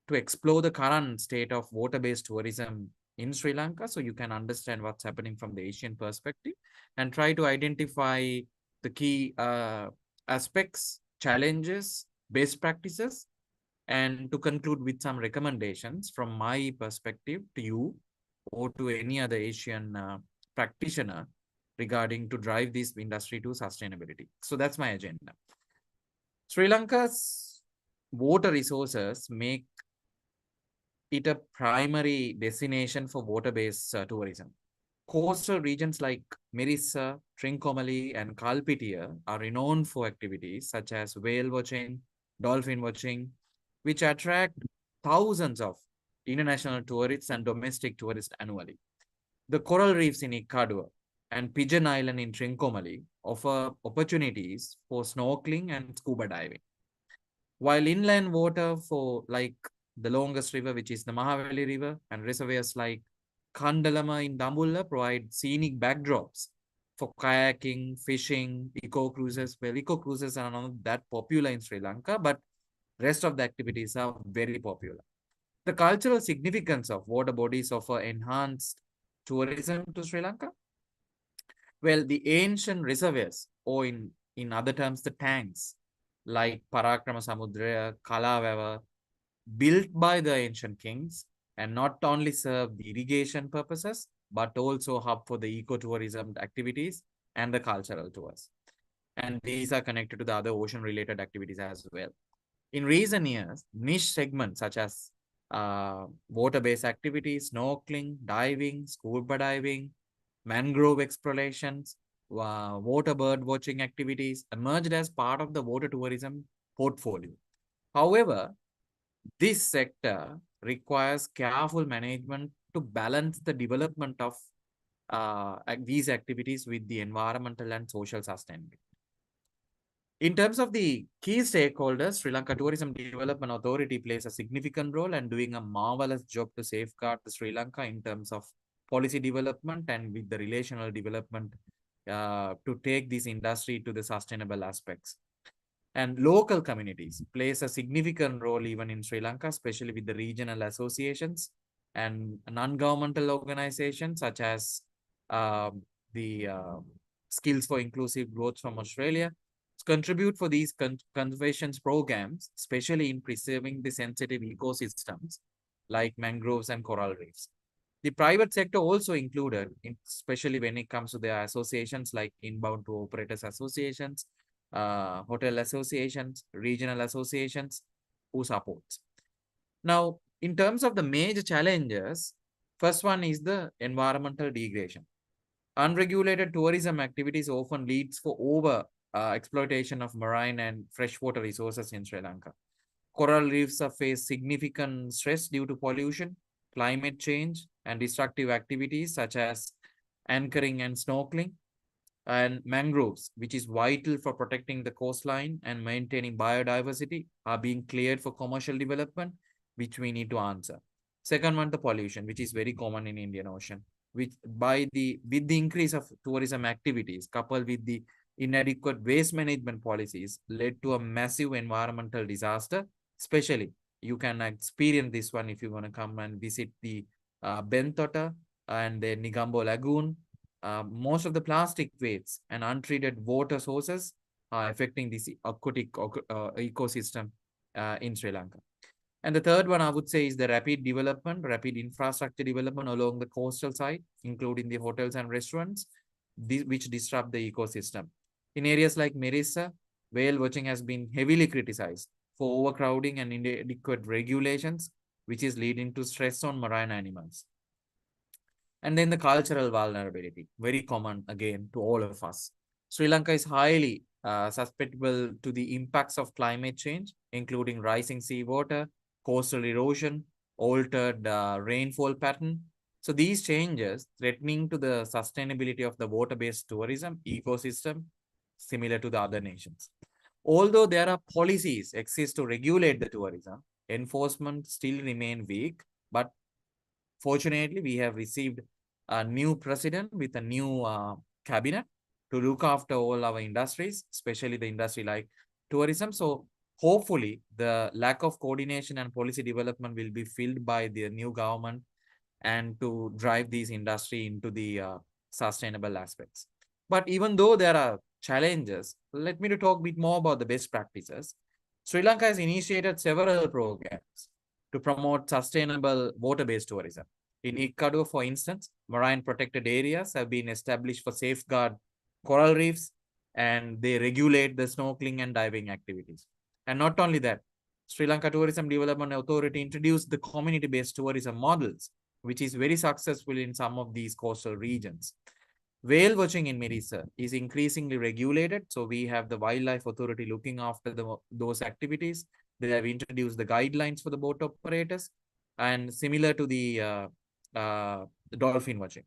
to explore the current state of water-based tourism in Sri Lanka, so you can understand what's happening from the Asian perspective and try to identify the key aspects, challenges, best practices, and to conclude with some recommendations from my perspective to you or to any other Asian practitioner regarding to drive this industry to sustainability. So that's my agenda. Sri Lanka's water resources make it a primary destination for water-based tourism. Coastal regions like Mirissa, Trincomalee, and Kalpitiya are renowned for activities such as whale watching, dolphin watching, which attract thousands of international tourists and domestic tourists annually. The coral reefs in Ikkadua and Pigeon Island in Trincomalee offer opportunities for snorkeling and scuba diving. While inland water for like the longest river, which is the Mahaveli River, and reservoirs like Kandalama in Dambulla provide scenic backdrops for kayaking, fishing, eco-cruises. Well, eco-cruises are not that popular in Sri Lanka, but rest of the activities are very popular. The cultural significance of water bodies offer enhanced tourism to Sri Lanka. Well, the ancient reservoirs, or in other terms, the tanks, like Parakrama Samudra, Kalawava, built by the ancient kings, and not only serve the irrigation purposes, but also hub for the ecotourism activities and the cultural tours. And these are connected to the other ocean-related activities as well. In recent years, niche segments such as water-based activities, snorkeling, diving, scuba diving, mangrove explorations, water bird watching activities emerged as part of the water tourism portfolio. However, this sector requires careful management to balance the development of these activities with the environmental and social sustainability. In terms of the key stakeholders, Sri Lanka Tourism Development Authority plays a significant role and doing a marvelous job to safeguard the Sri Lanka in terms of policy development and with the relational development to take this industry to the sustainable aspects. And local communities plays a significant role even in Sri Lanka, especially with the regional associations and non-governmental organizations such as the Skills for Inclusive Growth from Australia contribute for these conservation programs, especially in preserving the sensitive ecosystems like mangroves and coral reefs. The private sector also included, especially when it comes to their associations like inbound tour operators associations, hotel associations, regional associations, who supports. Now, in terms of the major challenges, first one is the environmental degradation. Unregulated tourism activities often leads for over exploitation of marine and freshwater resources in Sri Lanka. Coral reefs have faced significant stress due to pollution, climate change, and destructive activities such as anchoring and snorkeling. And mangroves, which is vital for protecting the coastline and maintaining biodiversity, are being cleared for commercial development, which we need to answer. Second one, the pollution, which is very common in Indian Ocean, which with the increase of tourism activities coupled with the inadequate waste management policies led to a massive environmental disaster. Especially, you can experience this one if you want to come and visit the Bentota and the Negombo Lagoon. Most of the plastic waste and untreated water sources are affecting this aquatic ecosystem in Sri Lanka. And the third one I would say is the rapid infrastructure development along the coastal side, including the hotels and restaurants, which disrupt the ecosystem. In areas like Mirissa, whale watching has been heavily criticized for overcrowding and inadequate regulations, which is leading to stress on marine animals. And then the cultural vulnerability, very common again to all of us. Sri Lanka is highly susceptible to the impacts of climate change, including rising seawater, coastal erosion, altered rainfall pattern. So these changes threatening to the sustainability of the water-based tourism ecosystem, similar to the other nations. Although there are policies exist to regulate the tourism, enforcement still remain weak, but fortunately, we have received a new president with a new cabinet to look after all our industries, especially the industry like tourism. So hopefully, the lack of coordination and policy development will be filled by the new government and to drive this industry into the sustainable aspects. But even though there are challenges, let me to talk a bit more about the best practices. Sri Lanka has initiated several programs to promote sustainable water-based tourism. In Ikkadu, for instance, marine protected areas have been established for safeguard coral reefs, and they regulate the snorkeling and diving activities. And not only that, Sri Lanka Tourism Development Authority introduced the community-based tourism models, which is very successful in some of these coastal regions. Whale watching in Mirissa is increasingly regulated. So we have the Wildlife Authority looking after those activities. They have introduced the guidelines for the boat operators, and similar to the dolphin watching.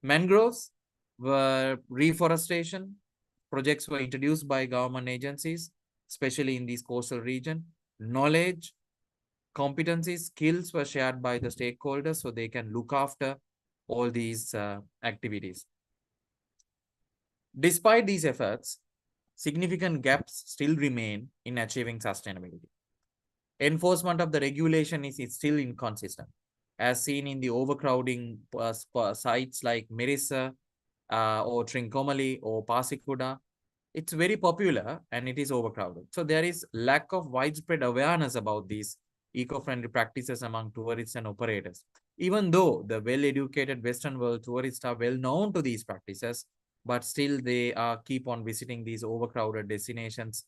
Mangroves were reforestation projects were introduced by government agencies, especially in this coastal region. Knowledge, competencies, skills were shared by the stakeholders so they can look after all these activities. Despite these efforts, significant gaps still remain in achieving sustainability. Enforcement of the regulation is still inconsistent, as seen in the overcrowding sites like Mirissa or Trincomalee or Pasikuda. It's very popular and it is overcrowded. So there is lack of widespread awareness about these eco-friendly practices among tourists and operators. Even though the well-educated Western world tourists are well known to these practices, but still they keep on visiting these overcrowded destinations,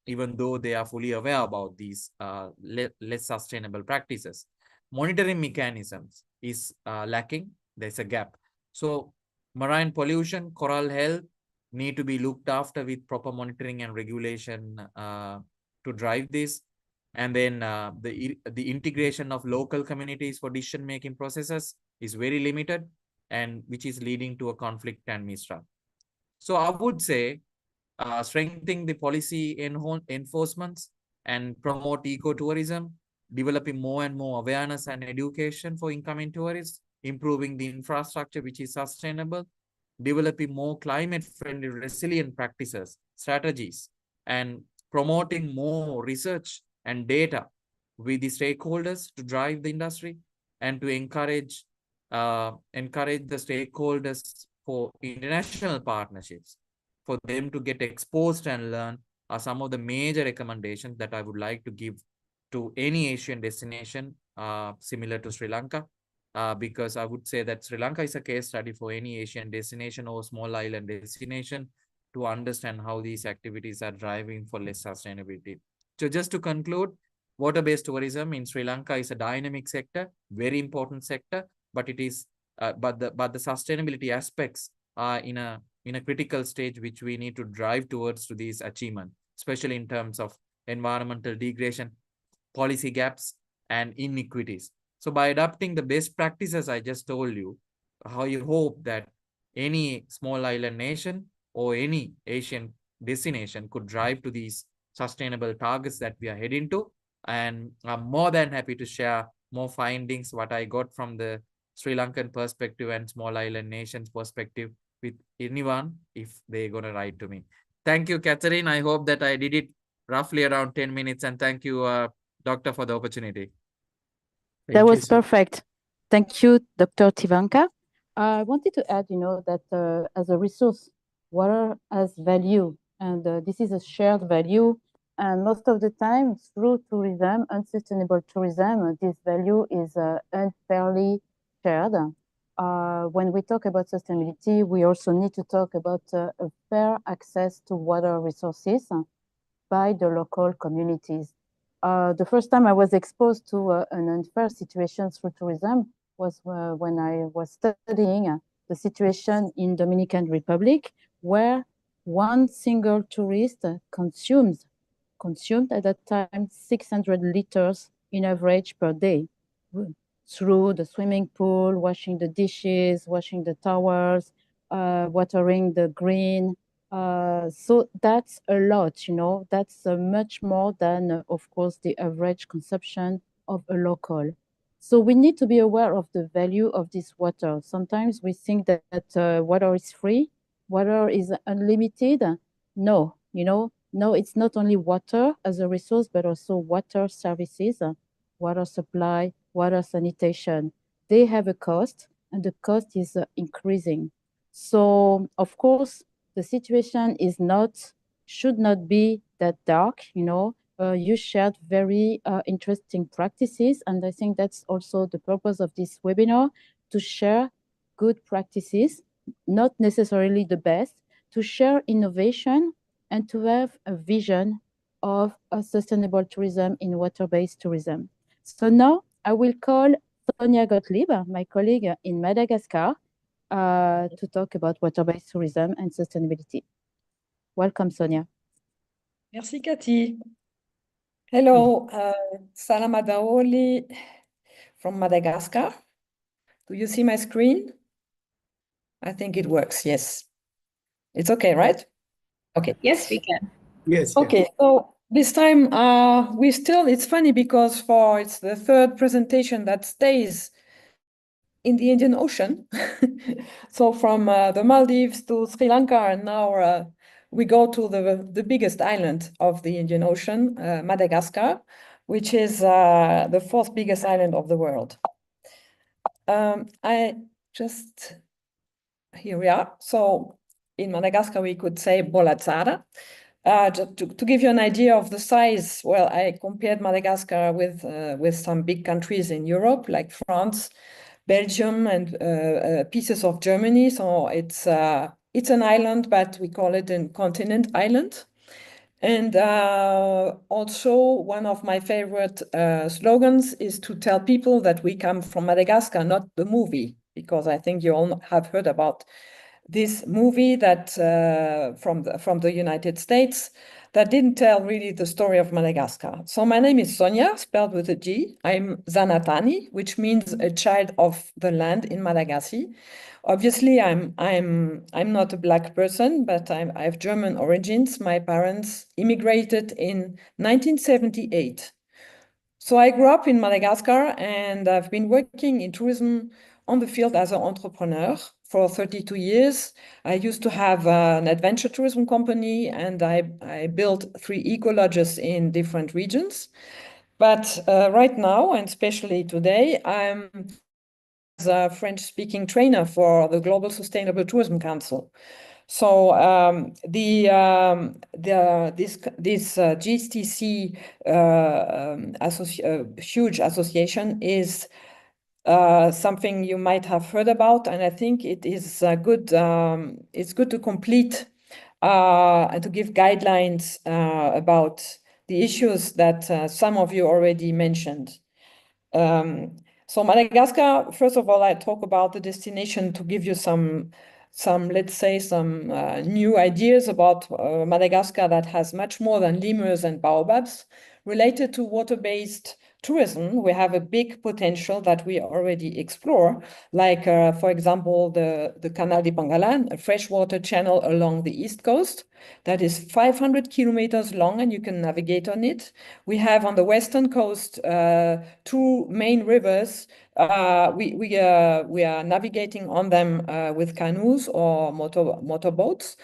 even though they are fully aware about these less sustainable practices. Monitoring mechanisms is lacking. There's a gap. So marine pollution, coral health need to be looked after with proper monitoring and regulation to drive this. And then the integration of local communities for decision-making processes is very limited, and which is leading to a conflict and mistrust. So I would say strengthening the policy enforcements and promote ecotourism, developing more and more awareness and education for incoming tourists, improving the infrastructure which is sustainable, developing more climate-friendly resilient practices, strategies, and promoting more research and data with the stakeholders to drive the industry and to encourage the stakeholders for international partnerships, for them to get exposed and learn are some of the major recommendations that I would like to give to any Asian destination similar to Sri Lanka. Because I would say that Sri Lanka is a case study for any Asian destination or small island destination to understand how these activities are driving for less sustainability. So just to conclude, water-based tourism in Sri Lanka is a dynamic sector, very important sector, but it is but the sustainability aspects are in a critical stage which we need to drive towards to these achievements, especially in terms of environmental degradation, policy gaps, and inequities. So by adopting the best practices I just told you, how you hope that any small island nation or any Asian destination could drive to these sustainable targets that we are heading to. And I'm more than happy to share more findings, what I got from the Sri Lankan perspective and small island nations perspective with anyone if they're going to write to me. Thank you, Catherine. I hope that I did it roughly around 10 minutes. And thank you, Doctor, for the opportunity. That was perfect. Thank you, Dr. Tivanka. I wanted to add, that as a resource, water has value, and this is a shared value. And most of the time, through tourism, unsustainable tourism, this value is unfairly shared. When we talk about sustainability, we also need to talk about a fair access to water resources by the local communities. The first time I was exposed to an unfair situation through tourism was when I was studying the situation in Dominican Republic, where one single tourist consumed at that time 600 liters in average per day through the swimming pool, washing the dishes, washing the towels, watering the green. So that's a lot, that's much more than, of course, the average consumption of a local. So we need to be aware of the value of this water. Sometimes we think that water is free, water is unlimited. No, no, it's not only water as a resource, but also water services, water supply, water sanitation. They have a cost, and the cost is increasing. So, of course, the situation should not be that dark, You shared very interesting practices, and I think that's also the purpose of this webinar, to share good practices, not necessarily the best, to share innovation and to have a vision of a sustainable tourism in water-based tourism. So now I will call Sonia Gottlieb, my colleague in Madagascar, to talk about water-based tourism and sustainability. Welcome, Sonia. Merci, Cathy. Hello, Salam Adaoli from Madagascar. Do you see my screen? I think it works, yes. It's okay, right? Okay. Yes, we can. Yes. Okay, yes. so this time it's funny because it's the third presentation that stays in the Indian Ocean. So from the Maldives to Sri Lanka, and now we go to the biggest island of the Indian Ocean, Madagascar, which is the fourth biggest island of the world. Here we are. So in Madagascar, we could say Bolatsara. To give you an idea of the size, well, I compared Madagascar with some big countries in Europe, like France, Belgium, and pieces of Germany. So it's an island, but we call it a continent island. And also one of my favorite slogans is to tell people that we come from Madagascar, not the movie, because I think you all have heard about this movie that from the United States that didn't tell really the story of Madagascar. So my name is Sonia, spelled with a G. I'm Zanatani, which means a child of the land in Malagasy. Obviously, I'm not a Black person, but I have German origins. My parents immigrated in 1978. So I grew up in Madagascar, and I've been working in tourism on the field as an entrepreneur for 32 years. I used to have an adventure tourism company, and I built 3 eco-lodges in different regions. But right now, and especially today, I'm as a French-speaking trainer for the Global Sustainable Tourism Council. So this GSTC huge association is something you might have heard about, and I think it is good. It's good to complete and to give guidelines about the issues that some of you already mentioned. So Madagascar, first of all, I talk about the destination to give you some let's say, some new ideas about Madagascar that has much more than lemurs and baobabs. Related to water-based tourism, we have a big potential that we already explore, like, for example, the Canal de Pangalan, a freshwater channel along the east coast that is 500 kilometers long, and you can navigate on it. We have on the western coast 2 main rivers. We are navigating on them with canoes or motorboats.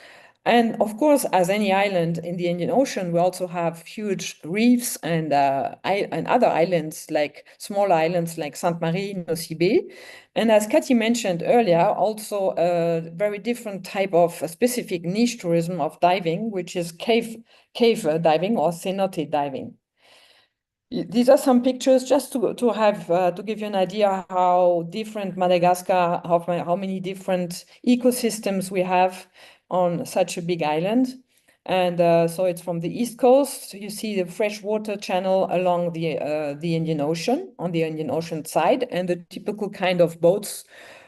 And of course, as any island in the Indian Ocean, we also have huge reefs and other islands, like small islands like Sainte-Marie, Nosy Be. And as Cathy mentioned earlier, also a very different type of specific niche tourism of diving, which is cave diving or cenote diving. These are some pictures just to have to give you an idea how different Madagascar, how many different ecosystems we have on such a big island. And so it's from the east coast. You see the freshwater channel along the Indian Ocean, on the Indian Ocean side, and the typical kind of boats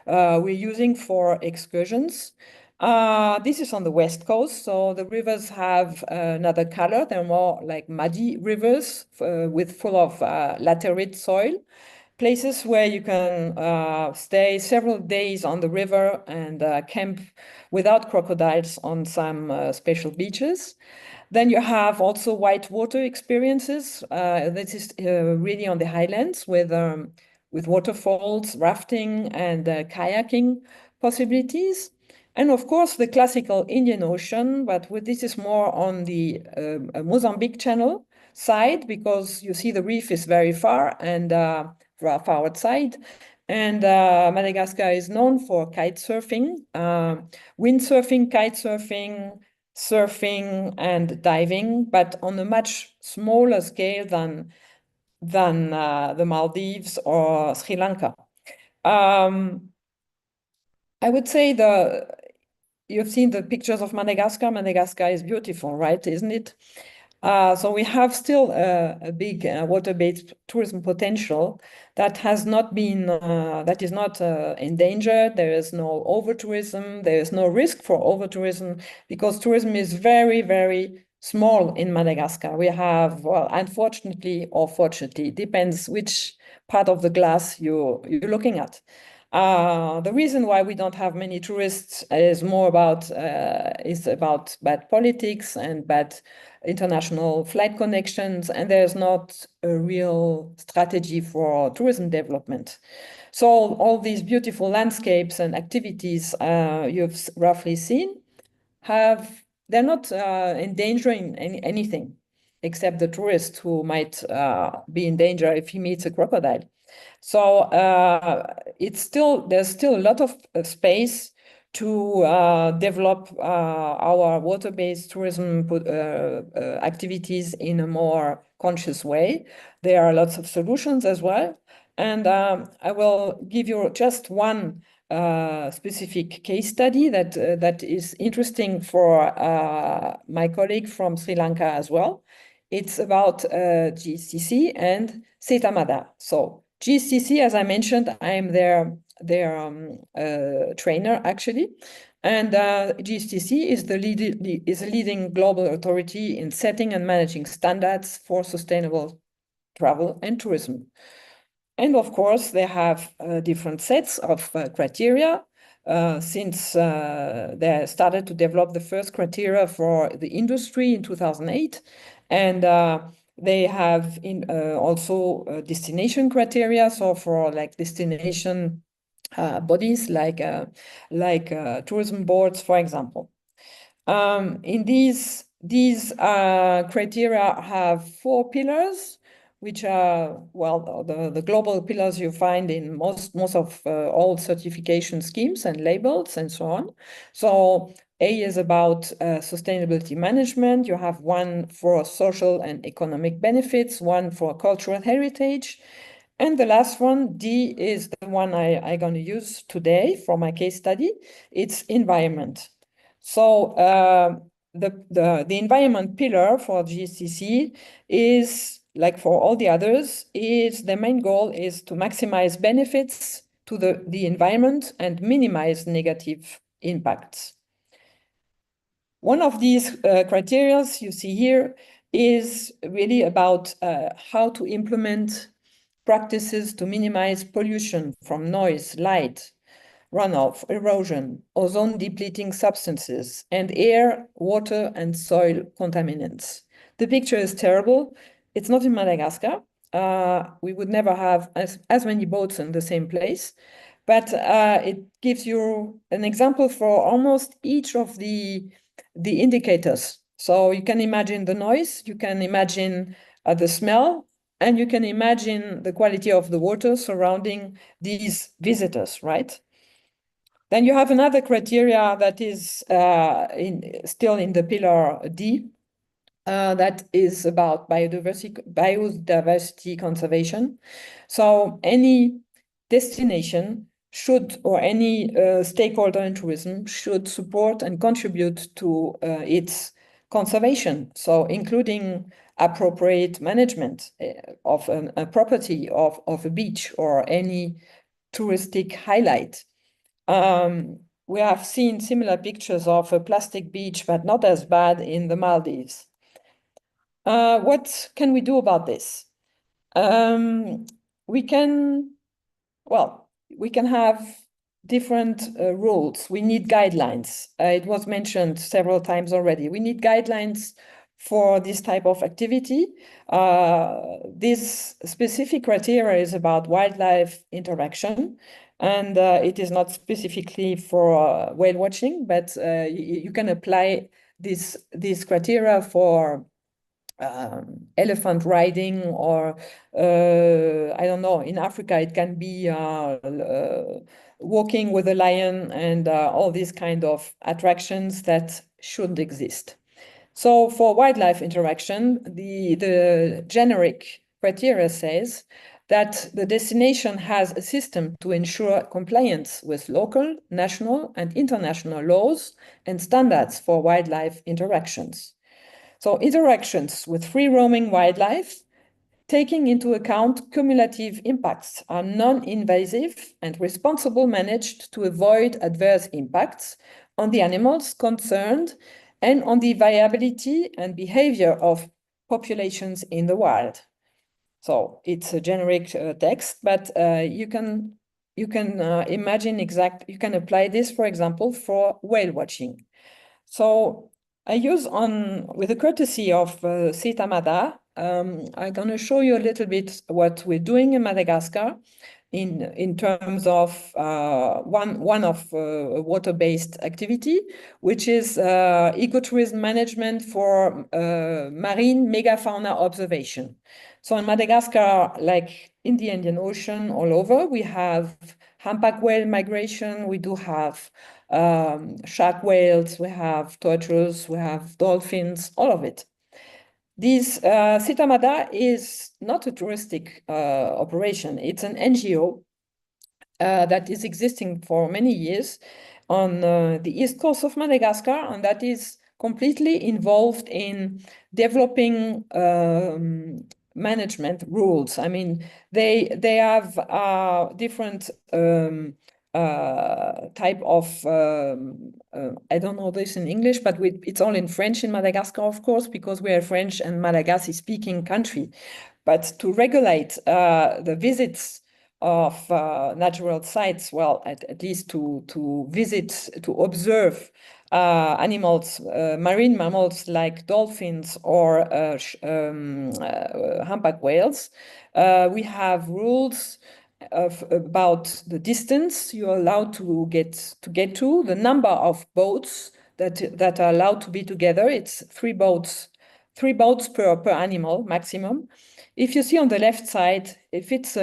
we're using for excursions. This is on the west coast, so the rivers have another color. They're more like muddy rivers with full of laterite soil. Places where you can stay several days on the river and camp without crocodiles on some special beaches. Then you have also white water experiences. This is really on the highlands with waterfalls, rafting, and kayaking possibilities. And of course, the classical Indian Ocean, but this is more on the Mozambique Channel side, because you see the reef is very far and far outside. And Madagascar is known for kite surfing, windsurfing, kite surfing, surfing, and diving, but on a much smaller scale than the Maldives or Sri Lanka. I would say you've seen the pictures of Madagascar. Madagascar is beautiful, right? Isn't it? So we have still a big water-based tourism potential that has not been, that is not endangered. There is no over-tourism. There is no risk for over-tourism because tourism is very, very small in Madagascar. We have, well, unfortunately or fortunately, depends which part of the glass you're looking at. The reason why we don't have many tourists is about bad politics and bad international flight connections, and there's not a real strategy for tourism development. So all these beautiful landscapes and activities you've roughly seen they're not endangering anything except the tourist who might be in danger if he meets a crocodile. So there's still a lot of space to develop our water-based tourism activities in a more conscious way. There are lots of solutions as well. And I will give you just one specific case study that is interesting for my colleague from Sri Lanka as well. It's about GSTC and Setamada. So GSTC, as I mentioned, I am their trainer actually, And GSTC is a leading global authority in setting and managing standards for sustainable travel and tourism. And of course, they have different sets of criteria since they started to develop the first criteria for the industry in 2008. And they have also destination criteria. So for like destination bodies like tourism boards, for example. In these criteria have 4 pillars, which are, well, the global pillars you find in most of all certification schemes and labels and so on. So A is about sustainability management. You have 1 for social and economic benefits, 1 for cultural heritage. And the last one, D, is the one I'm going to use today for my case study. It's environment. So the environment pillar for GSTC is, like for all the others, is the main goal is to maximize benefits to the environment and minimize negative impacts. One of these criteria you see here is really about how to implement practices to minimize pollution from noise, light, runoff, erosion, ozone-depleting substances, and air, water, and soil contaminants. The picture is terrible. It's not in Madagascar. We would never have as many boats in the same place, but it gives you an example for almost each of the indicators. So you can imagine the noise, you can imagine the smell, and you can imagine the quality of the water surrounding these visitors, right? Then you have another criteria that is still in the pillar D, that is about biodiversity conservation. So any destination should, or any stakeholder in tourism should support and contribute to its conservation. So including appropriate management of a property, of a beach, or any touristic highlight. We have seen similar pictures of a plastic beach, but not as bad in the Maldives. What can we do about this? We can have different rules. We need guidelines. It was mentioned several times already. We need guidelines for this type of activity. This specific criteria is about wildlife interaction, and it is not specifically for whale watching, but you can apply this criteria for elephant riding, or I don't know, in Africa it can be walking with a lion, and all these kind of attractions that should exist. So for wildlife interaction, the generic criteria says that the destination has a system to ensure compliance with local, national, and international laws and standards for wildlife interactions. So interactions with free-roaming wildlife, taking into account cumulative impacts, are non-invasive and responsible managed to avoid adverse impacts on the animals concerned and on the viability and behavior of populations in the wild. So it's a generic text, but you can imagine you can apply this, for example, for whale watching. So I use with the courtesy of CITAMADA, I'm going to show you a little bit what we're doing in Madagascar in terms of one of a water-based activity, which is ecotourism management for marine megafauna observation. So in Madagascar, like in the Indian Ocean, all over, we have humpback whale migration, we do have shark whales, we have tortoise, we have dolphins, all of it. This CITAMADA is not a touristic operation. It's an NGO that is existing for many years on the east coast of Madagascar, and that is completely involved in developing management rules. I mean, they have different type of, I don't know this in English, but it's all in French in Madagascar, of course, because we are a French and Malagasy speaking country. But to regulate the visits of natural sites, well, at least to visit, to observe animals, marine mammals like dolphins or humpback whales, we have rules about the distance you're allowed to get to, the number of boats that are allowed to be together. It's three boats per animal maximum. If you see on the left side, if it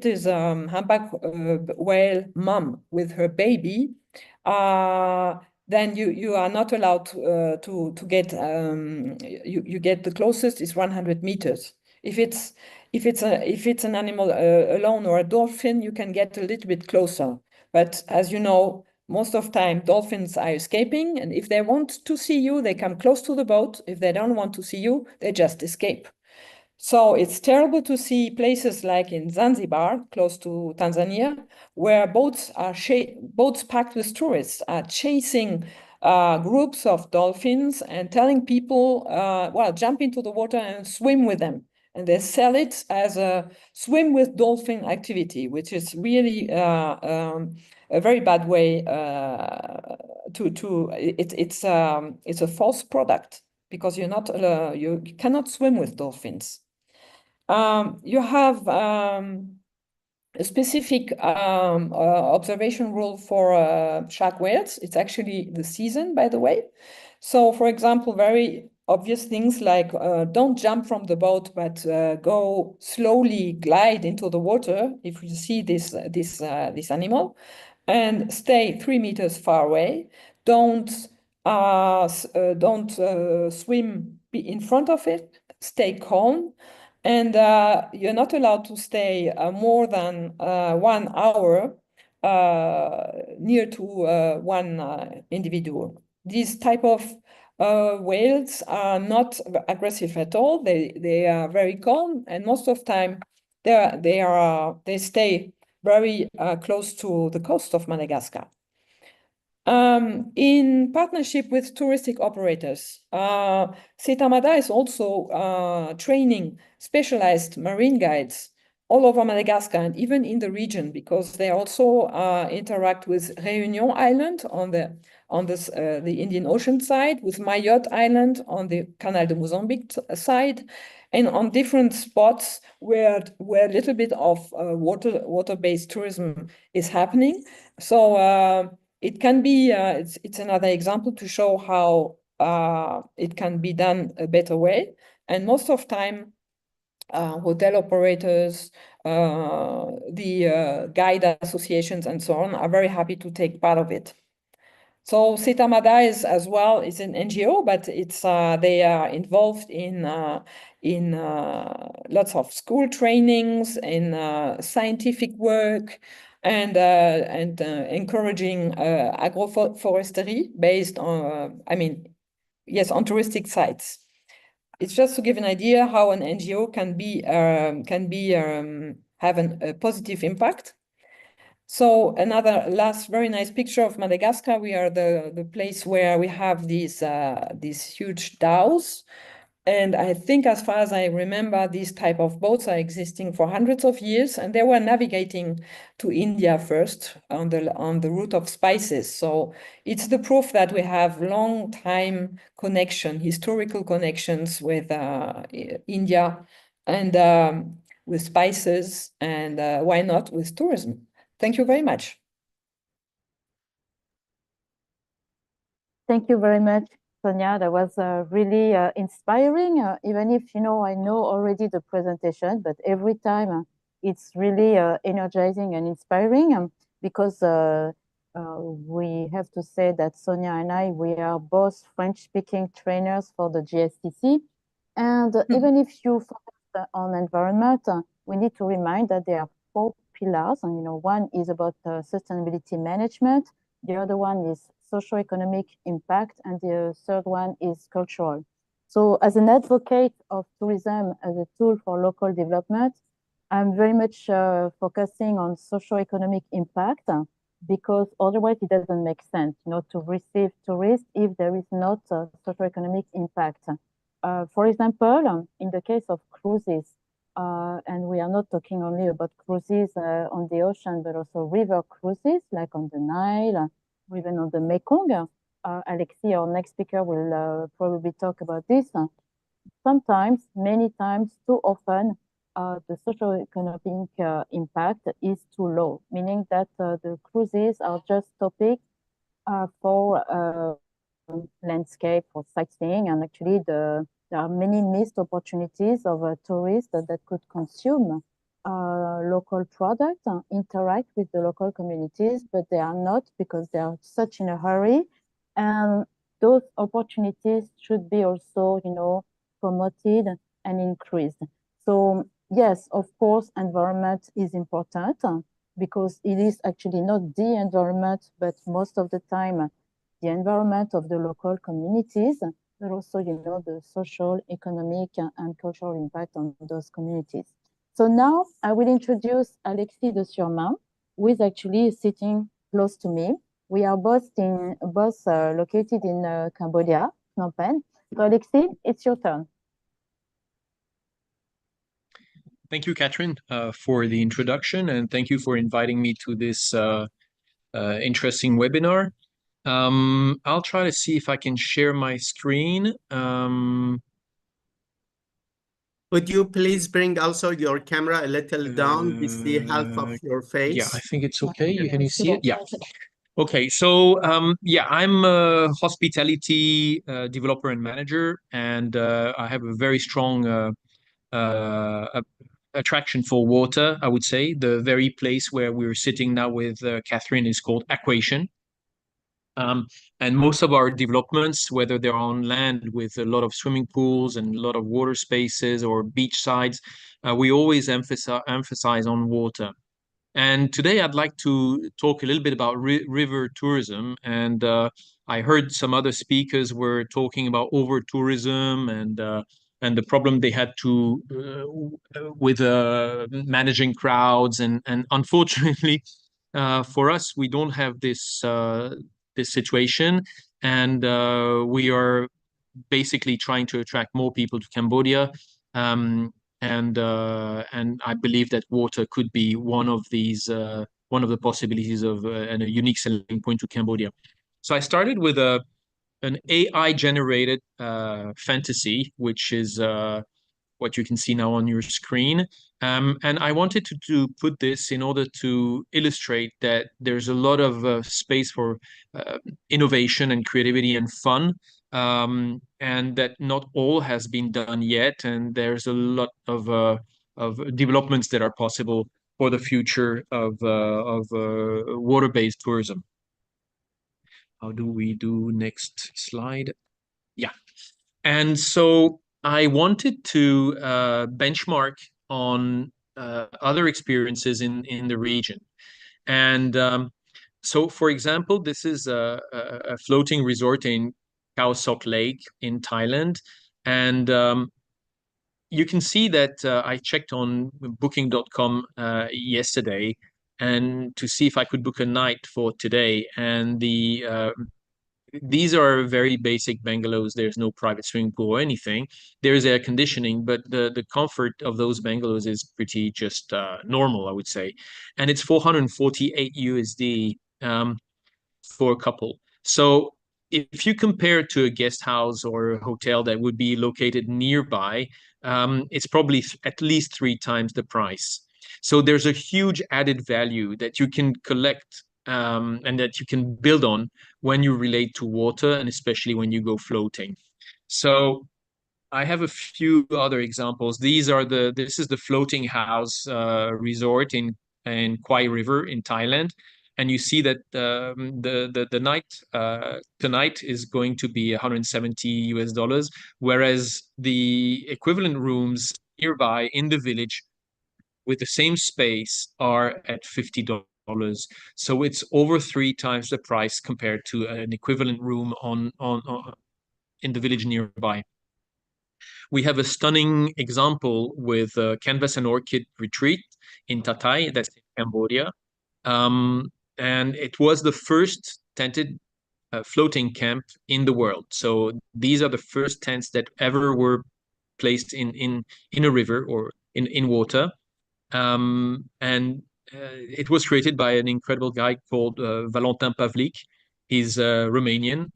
is humpback whale mom with her baby, then you are not allowed to get. You get the closest is 100 meters. If it's an animal alone or a dolphin, you can get a little bit closer. But as you know, most of the time dolphins are escaping, and if they want to see you, they come close to the boat. If they don't want to see you, they just escape. So it's terrible to see places like in Zanzibar, close to Tanzania, where boats packed with tourists are chasing groups of dolphins and telling people, well, jump into the water and swim with them. And they sell it as a swim with dolphin activity, which is really a very bad way it's a false product, because you cannot swim with dolphins. You have a specific observation rule for shark whales. It's actually the season, by the way. So, for example, very obvious things like don't jump from the boat, but go slowly, glide into the water if you see this animal, and stay 3 meters far away. Don't swim in front of it. Stay calm. And you're not allowed to stay more than 1 hour near to one individual. These type of whales are not aggressive at all. They are very calm, and most of the time they stay very close to the coast of Madagascar. In partnership with touristic operators, SETA-MADA is also training specialized marine guides all over Madagascar and even in the region, because they also interact with Réunion Island on the Indian Ocean side, with Mayotte Island on the Canal de Mozambique side, and on different spots where a little bit of water-based tourism is happening. So it can be, it's another example to show how it can be done a better way. And most of the time, hotel operators, the guide associations and so on are very happy to take part of it. So SETA-MADA is as well is an NGO, but it's they are involved in lots of school trainings, in scientific work, and encouraging agroforestry based on, on touristic sites. It's just to give an idea how an NGO have a positive impact. So another last very nice picture of Madagascar. We are the place where we have these huge dhows. And I think, as far as I remember, these type of boats are existing for hundreds of years, and they were navigating to India first on the route of spices. So it's the proof that we have long time historical connections with India, and with spices, and why not with tourism? Thank you very much. Thank you very much, Sonia. That was really inspiring, even if, I know already the presentation, but every time it's really energizing and inspiring, because we have to say that Sonia and I, we are both French-speaking trainers for the GSTC. And even if you focus on environment, we need to remind that there are 4 pillars. And, one is about sustainability management. The other one is socioeconomic impact, and the third one is cultural. So as an advocate of tourism as a tool for local development, I'm very much focusing on socioeconomic impact. because otherwise it doesn't make sense, to receive tourists if there is not a socioeconomic impact. For example, in the case of cruises, and we are not talking only about cruises on the ocean, but also river cruises like on the Nile, or even on the Mekong. Alexis, our next speaker, will probably talk about this. Sometimes, many times, too often, the socioeconomic impact is too low, meaning that the cruises are just topics for landscape, for sightseeing, and actually there are many missed opportunities of tourists that could consume local products, interact with the local communities, but they are not because they are such in a hurry. And those opportunities should be also, promoted and increased. So yes, of course, environment is important because it is actually not the environment, but most of the time the environment of the local communities, but also, the social, economic, and cultural impact on those communities. So now I will introduce Alexis de Surmain, who is actually sitting close to me. We are both located in Cambodia, Phnom Penh. So Alexis, it's your turn. Thank you, Catherine, for the introduction, and thank you for inviting me to this interesting webinar. I'll try to see if I can share my screen. Would you please bring also your camera a little down? We see half of your face. Yeah, I think it's okay. Can you see it? Yeah. Okay, so yeah, I'm a hospitality developer and manager, and I have a very strong attraction for water, I would say. The very place where we're sitting now with Catherine is called Aquation. And most of our developments, whether they're on land with a lot of swimming pools and a lot of water spaces or beach sides, we always emphasize on water. And today I'd like to talk a little bit about river tourism. And I heard some other speakers were talking about over tourism and the problem they had to with managing crowds. And unfortunately, for us, we don't have this situation, and we are basically trying to attract more people to Cambodia. And I believe that water could be one of the possibilities of and a unique selling point to Cambodia. So I started with an AI generated fantasy, which is what you can see now on your screen. And I wanted to put this in order to illustrate that there's a lot of space for innovation and creativity and fun, and that not all has been done yet. And there's a lot of developments that are possible for the future of water-based tourism. How do we do next slide? Yeah. And so I wanted to benchmark on other experiences in the region. And so, for example, this is a floating resort in Khao Sok Lake in Thailand. And you can see that I checked on booking.com yesterday and to see if I could book a night for today. And these are very basic bungalows. There's no private swimming pool or anything. There's air conditioning, but the comfort of those bungalows is pretty just normal, I would say. And it's 448 USD for a couple. So if you compare it to a guest house or a hotel that would be located nearby, it's probably at least 3 times the price. So there's a huge added value that you can collect and that you can build on when you relate to water, and especially when you go floating. So I have a few other examples. This is the floating house resort in Quai River in Thailand. And you see that the night tonight is going to be $170, whereas the equivalent rooms nearby in the village with the same space are at $50. So it's over 3 times the price compared to an equivalent room in the village nearby. We have a stunning example with Canvas and Orchid Retreat in Tatai, that's in Cambodia. and it was the first tented floating camp in the world. So these are the first tents that ever were placed in a river or in water. It was created by an incredible guy called Valentin Pavlic. He's Romanian,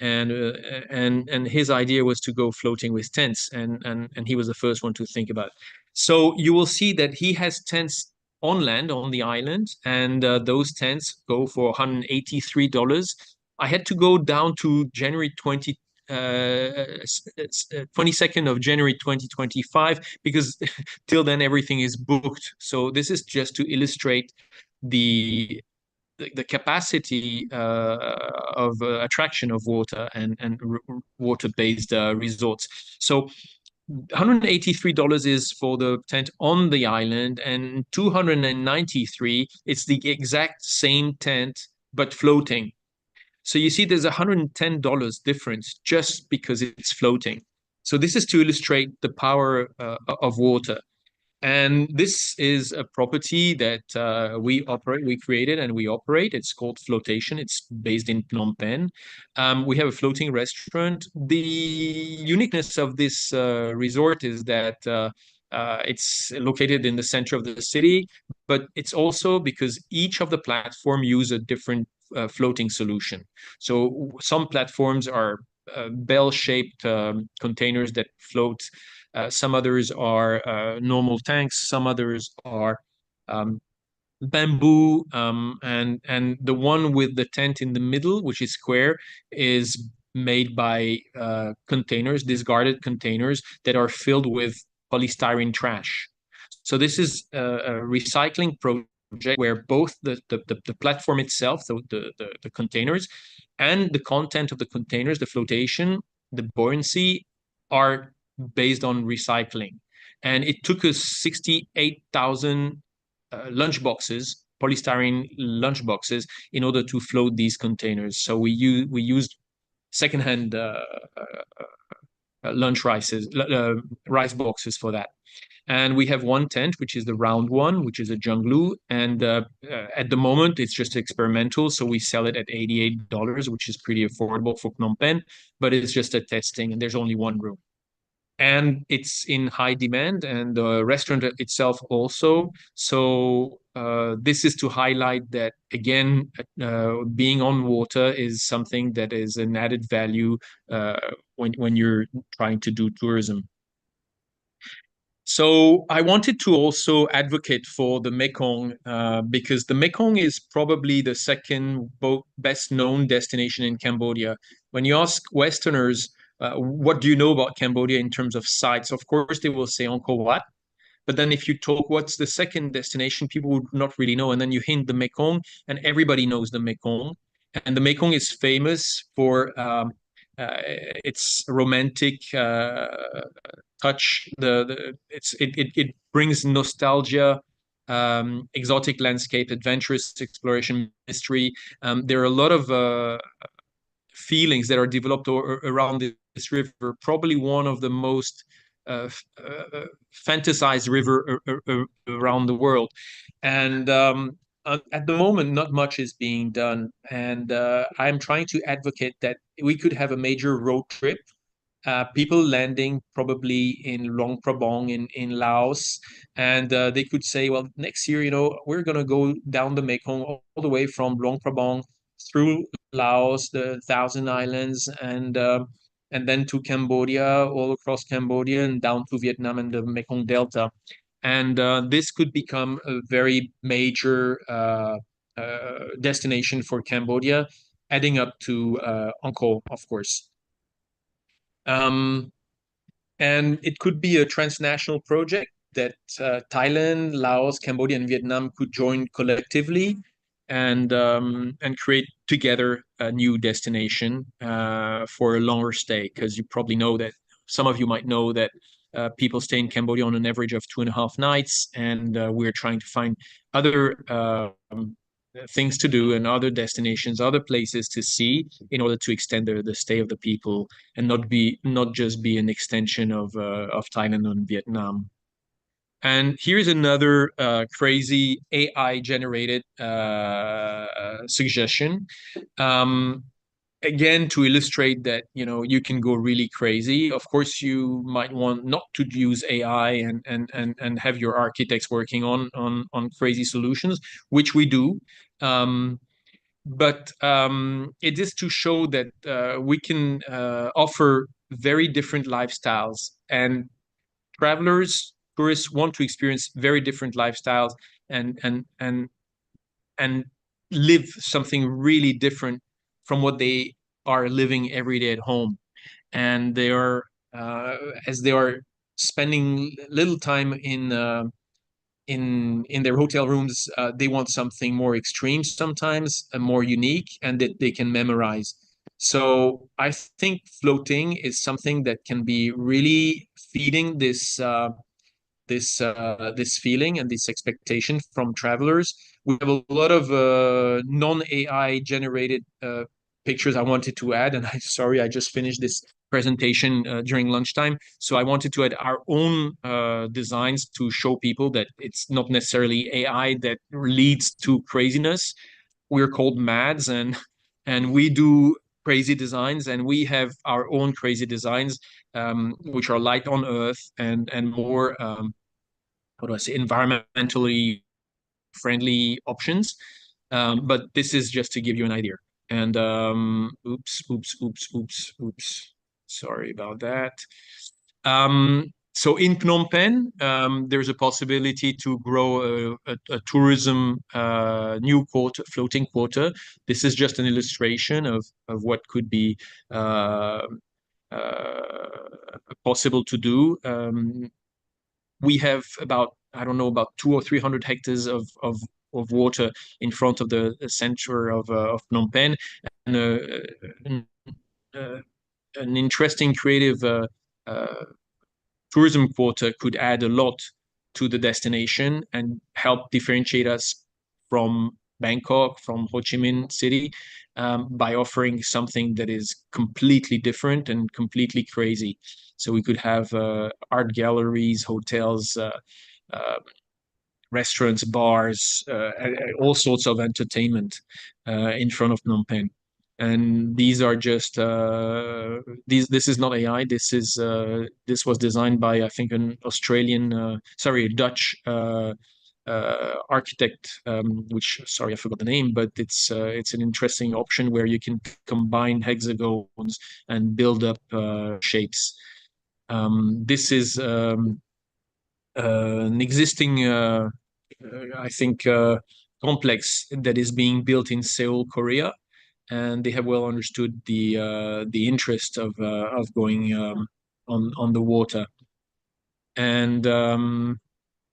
and his idea was to go floating with tents, and he was the first one to think about it. So you will see that he has tents on land on the island, and those tents go for $183. I had to go down to January 22nd of January 2025 because till then everything is booked. So this is just to illustrate the capacity of attraction of water and water-based resorts. So $183 is for the tent on the island, and $293 it's the exact same tent but floating. So you see there's $110 difference just because it's floating. So this is to illustrate the power of water. And this is a property that we created and we operate. It's called Flotation. It's based in Phnom Penh. We have a floating restaurant. The uniqueness of this resort is that it's located in the center of the city, but it's also because each of the platform use a different floating solution. So some platforms are bell-shaped containers that float. Some others are normal tanks. Some others are bamboo. And the one with the tent in the middle, which is square, is made by containers, discarded containers that are filled with polystyrene trash. So this is a recycling project where both the platform itself, the containers, and the content of the containers, the flotation, the buoyancy, are based on recycling. And it took us 68,000 lunch boxes, polystyrene lunch boxes, in order to float these containers. So we used secondhand rice boxes for that. And we have one tent, which is the round one, which is a Junglu. And at the moment, it's just experimental. So we sell it at $88, which is pretty affordable for Phnom Penh. But it's just a testing, and there's only one room. And it's in high demand, and the restaurant itself also. So this is to highlight that, again, being on water is something that is an added value when you're trying to do tourism. So I wanted to also advocate for the Mekong because the Mekong is probably the second best known destination in Cambodia. When you ask Westerners, what do you know about Cambodia in terms of sites? Of course, they will say Angkor Wat. But then if you talk, what's the second destination, people would not really know. And then you hint the Mekong, and everybody knows the Mekong. And the Mekong is famous for its romantic touch. It brings nostalgia, exotic landscape, adventurous exploration, mystery. There are a lot of feelings that are developed around this river. Probably one of the most fantasized river around the world. And at the moment, not much is being done. And I'm trying to advocate that we could have a major road trip. People landing probably in Luang Prabang in Laos, and they could say, well, next year, we're going to go down the Mekong all the way from Luang Prabang through Laos, the Thousand Islands, and then to Cambodia, all across Cambodia, and down to Vietnam and the Mekong Delta. And this could become a very major destination for Cambodia, adding up to Angkor, of course. And it could be a transnational project that Thailand, Laos, Cambodia, and Vietnam could join collectively and create together a new destination for a longer stay. Because you probably know that, some of you might know that people stay in Cambodia on an average of 2.5 nights, and we're trying to find other things to do and other destinations, other places to see, in order to extend the stay of the people and not just be an extension of Thailand and Vietnam. And here's another crazy AI-generated suggestion. Again, to illustrate that, you can go really crazy. Of course, you might want not to use AI and have your architects working on crazy solutions, which we do. But it is to show that we can offer very different lifestyles, and tourists want to experience very different lifestyles and live something really different from what they are living every day at home. And they are, as they are spending little time in their hotel rooms, they want something more extreme sometimes, and more unique, and that they can memorize. So I think floating is something that can be really feeding this feeling and this expectation from travelers. We have a lot of non-AI generated pictures I wanted to add, and sorry, I just finished this presentation during lunchtime. So I wanted to add our own designs to show people that it's not necessarily AI that leads to craziness. We're called MADS, and we do crazy designs, and we have our own crazy designs, which are light on earth and more how do I say, environmentally friendly options. But this is just to give you an idea. And oops. Sorry about that. So in Phnom Penh, there's a possibility to grow a tourism new quarter, floating quarter. This is just an illustration of what could be possible to do. We have about, I don't know, about 200 or 300 hectares of water in front of the center of Phnom Penh, and an interesting creative tourism quarter could add a lot to the destination and help differentiate us from Bangkok, from Ho Chi Minh City, by offering something that is completely different and completely crazy. So we could have art galleries, hotels, restaurants, bars, all sorts of entertainment in front of Phnom Penh. And these are just this is not AI. This was designed by, I think, an a Dutch architect, which, sorry, I forgot the name, but it's an interesting option where you can combine hexagons and build up shapes. This is an existing, I think, complex that is being built in Seoul, Korea, and they have well understood the interest of going on the water. And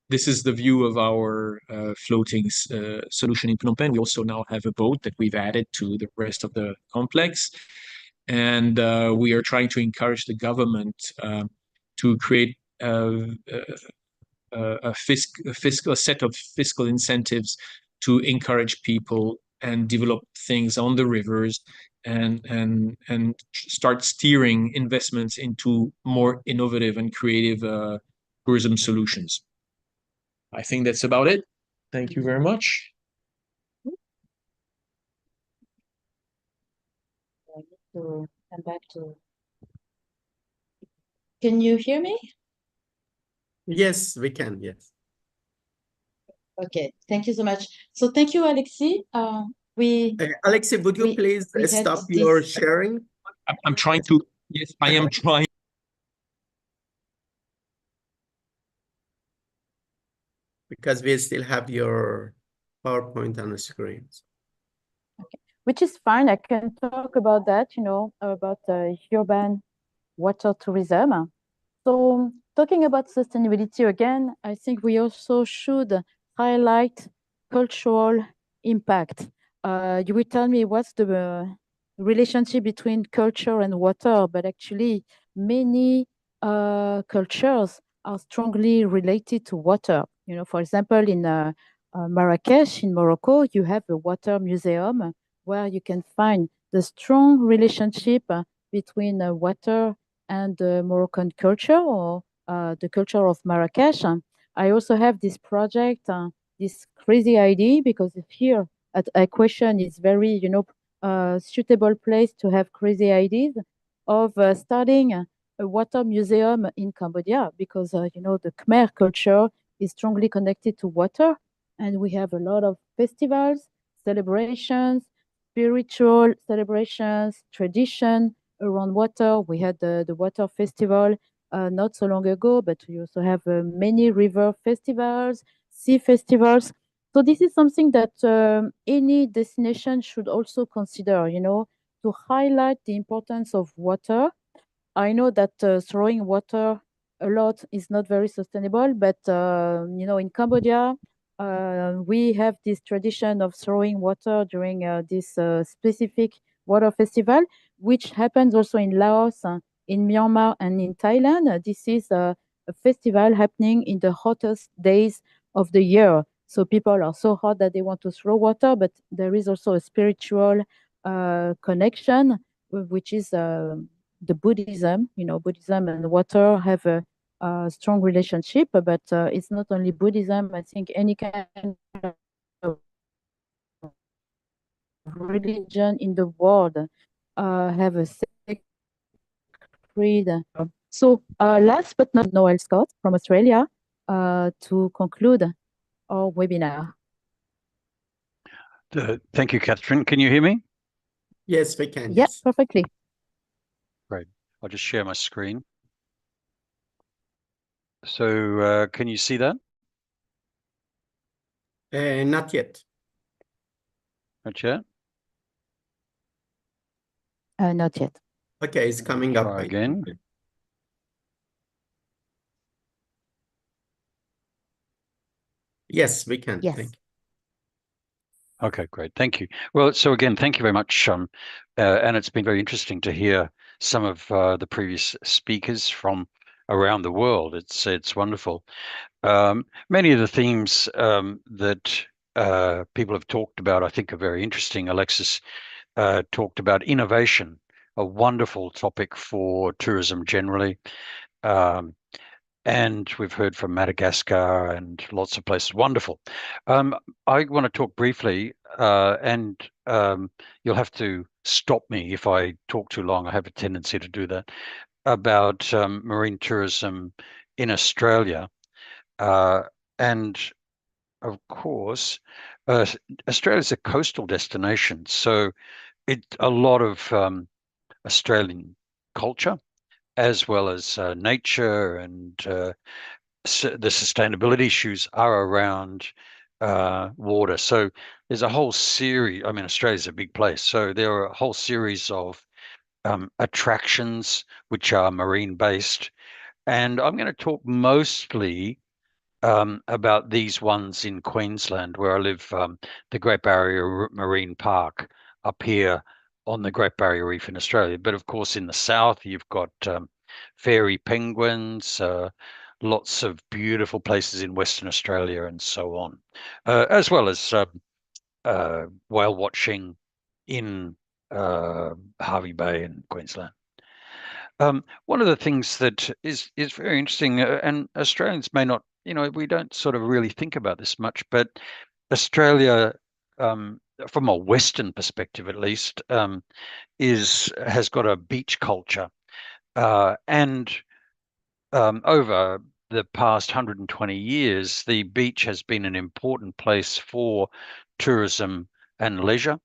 this is the view of our floating solution in Phnom Penh. We also now have a boat that we've added to the rest of the complex, and we are trying to encourage the government to create a set of fiscal incentives to encourage people and develop things on the rivers, and start steering investments into more innovative and creative tourism solutions. I think that's about it. Thank you very much. I need to come back to. Can you hear me? Yes, we can. Yes. Okay, thank you so much. So thank you, Alexis. Alexis, would you please stop your sharing? I'm trying to. Yes, I am trying. Because we still have your PowerPoint on the screens. Okay, which is fine. I can talk about that, about urban water tourism. So talking about sustainability again, I think we also should highlight cultural impact. You will tell me what's the relationship between culture and water, but actually many cultures are strongly related to water. For example, in Marrakesh, in Morocco, you have a water museum where you can find the strong relationship between water and the Moroccan culture, or the culture of Marrakesh, I also have this project, this crazy idea, because here at iQuestion is very, suitable place to have crazy ideas of starting a water museum in Cambodia, because, the Khmer culture is strongly connected to water. And we have a lot of festivals, celebrations, spiritual celebrations, tradition around water. We had the water festival not so long ago, but we also have many river festivals, sea festivals. So this is something that any destination should also consider, to highlight the importance of water. I know that throwing water a lot is not very sustainable, but in Cambodia, we have this tradition of throwing water during this specific water festival, which happens also in Laos, in Myanmar, and in Thailand. This is a festival happening in the hottest days of the year. So people are so hot that they want to throw water, but there is also a spiritual connection, which is the Buddhism. Buddhism and water have a strong relationship, but it's not only Buddhism. I think any kind of religion in the world have a sacred. So last but not Noel Scott from Australia to conclude our webinar. Thank you, Catherine. Can you hear me? Yes, we can. Yes, perfectly. Great. I'll just share my screen. So can you see that? Not yet. Not yet? Not yet. Okay, it's coming up. Try again. Yes, we can. Yes. Thank you. Okay, great. Thank you. Well, so again, thank you very much. And it's been very interesting to hear some of the previous speakers from around the world. It's wonderful. Many of the themes that people have talked about, I think, are very interesting. Alexis talked about innovation, a wonderful topic for tourism generally. And we've heard from Madagascar and lots of places. Wonderful. I want to talk briefly, and you'll have to stop me if I talk too long. I have a tendency to do that, about marine tourism in Australia. And of course, Australia's a coastal destination, so a lot of Australian culture, as well as nature and the sustainability issues are around water. So there's a whole series. I mean, Australia's a big place, so there are a whole series of attractions which are marine based. And I'm going to talk mostly about these ones in Queensland, where I live, the Great Barrier Marine Park up here on the Great Barrier Reef in Australia. But of course, in the south, you've got fairy penguins, lots of beautiful places in Western Australia and so on, as well as whale watching in Hervey Bay in Queensland. One of the things that is very interesting, and Australians may not, we don't sort of really think about this much, but Australia, from a Western perspective at least, has got a beach culture, and over the past 120 years, the beach has been an important place for tourism and leisure,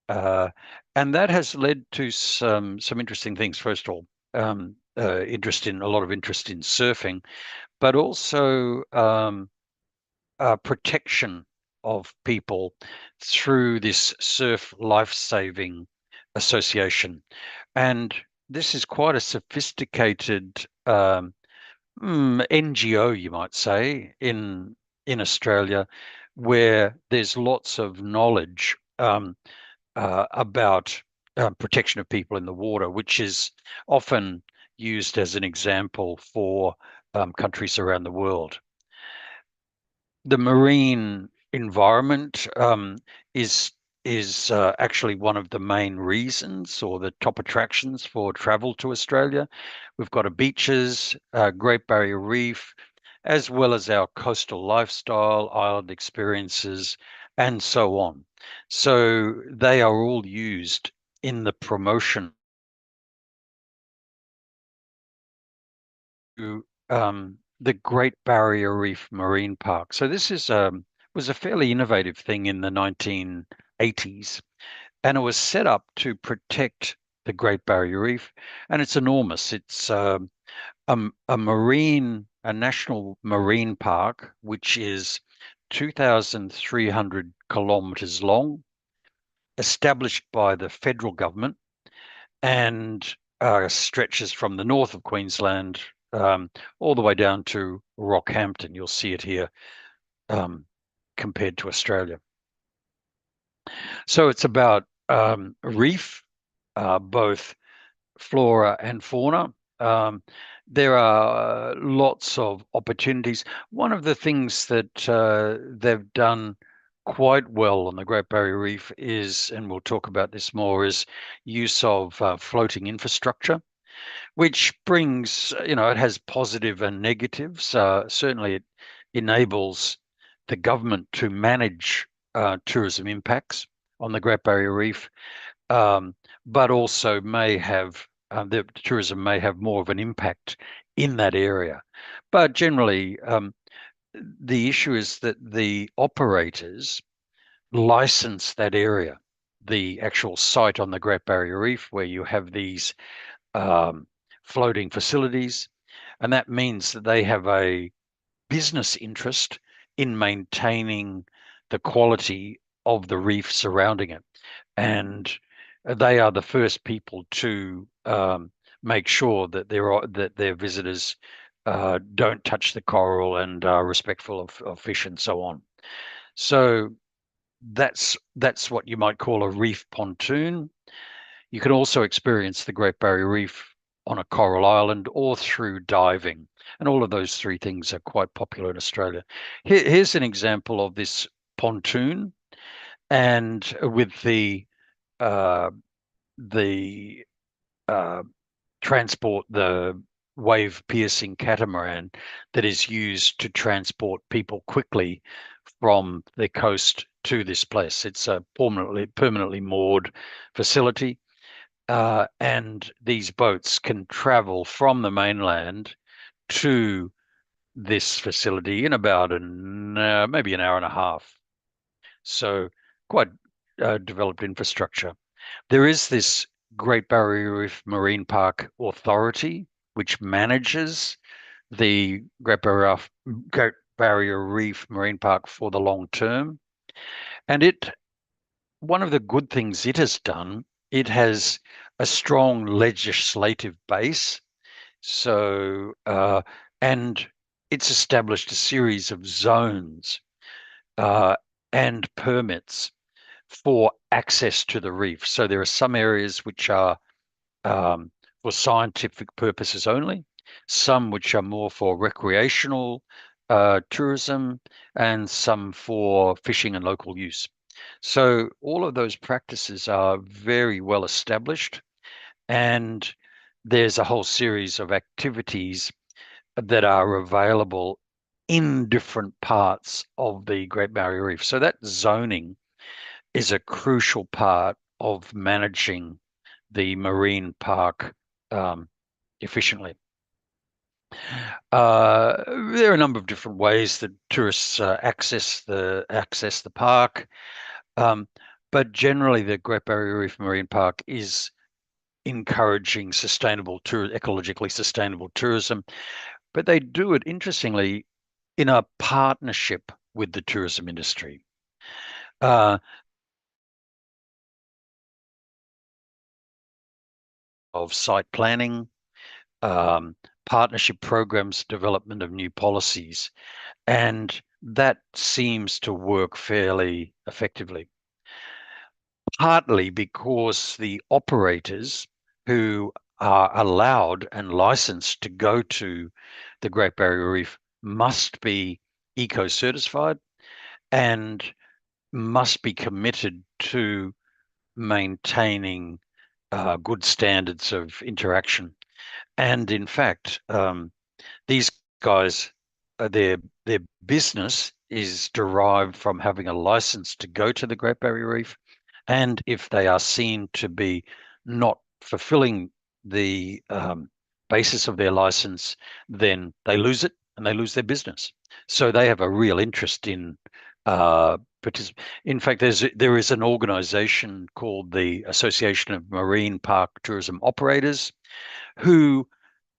and that has led to some interesting things. First of all, a lot of interest in surfing, but also protection of people through this Surf Life-Saving Association. And this is quite a sophisticated NGO, you might say, in Australia, where there's lots of knowledge about protection of people in the water, which is often used as an example for countries around the world. The marine environment is actually one of the main reasons, or the top attractions for travel to Australia. We've got beaches, Great Barrier Reef, as well as our coastal lifestyle, island experiences, and so on. So they are all used in the promotion to the Great Barrier Reef Marine Park. So this is was a fairly innovative thing in the 1980s, and it was set up to protect the Great Barrier Reef, and it's enormous. It's a national marine park, which is 2,300 kilometers long, established by the federal government, and stretches from the north of Queensland all the way down to Rockhampton. You'll see it here compared to Australia. So it's about reef, both flora and fauna. There are lots of opportunities. One of the things that they've done quite well on the Great Barrier Reef is, and we'll talk about this more, is use of floating infrastructure, which brings, it has positive and negatives. Certainly it enables the government to manage tourism impacts on the Great Barrier Reef, but also may have, the tourism may have more of an impact in that area. But generally, the issue is that the operators license that area, the actual site on the Great Barrier Reef where you have these floating facilities, and that means that they have a business interest in maintaining the quality of the reef surrounding it, and they are the first people to make sure that their visitors don't touch the coral and are respectful of fish and so on. So that's what you might call a reef pontoon. You can also experience the Great Barrier Reef on a coral island or through diving, and all of those three things are quite popular in Australia. Here's an example of this pontoon, and with the transport, the wave-piercing catamaran that is used to transport people quickly from the coast to this place. It's a permanently moored facility, and these boats can travel from the mainland to this facility in about maybe an hour and a half. So quite developed infrastructure. There is this Great Barrier Reef Marine Park Authority, which manages the Great Barrier Reef Marine Park for the long term. And one of the good things it has done, it has a strong legislative base. So, and it's established a series of zones and permits for access to the reef. So there are some areas which are for scientific purposes only, some which are more for recreational tourism, and some for fishing and local use. So all of those practices are very well established, and there's a whole series of activities that are available in different parts of the Great Barrier Reef. So that zoning is a crucial part of managing the marine park efficiently. There are a number of different ways that tourists access the park, but generally the Great Barrier Reef Marine Park is encouraging ecologically sustainable tourism, but they do it, interestingly, in a partnership with the tourism industry. Of site planning, partnership programs, development of new policies, and that seems to work fairly effectively. Partly because the operators who are allowed and licensed to go to the Great Barrier Reef must be eco-certified and must be committed to maintaining good standards of interaction. And in fact, these guys their business is derived from having a license to go to the Great Barrier Reef, and if they are seen to be not fulfilling the basis of their license, then they lose it and they lose their business. So they have a real interest in in fact, there is an organization called the Association of Marine Park Tourism Operators who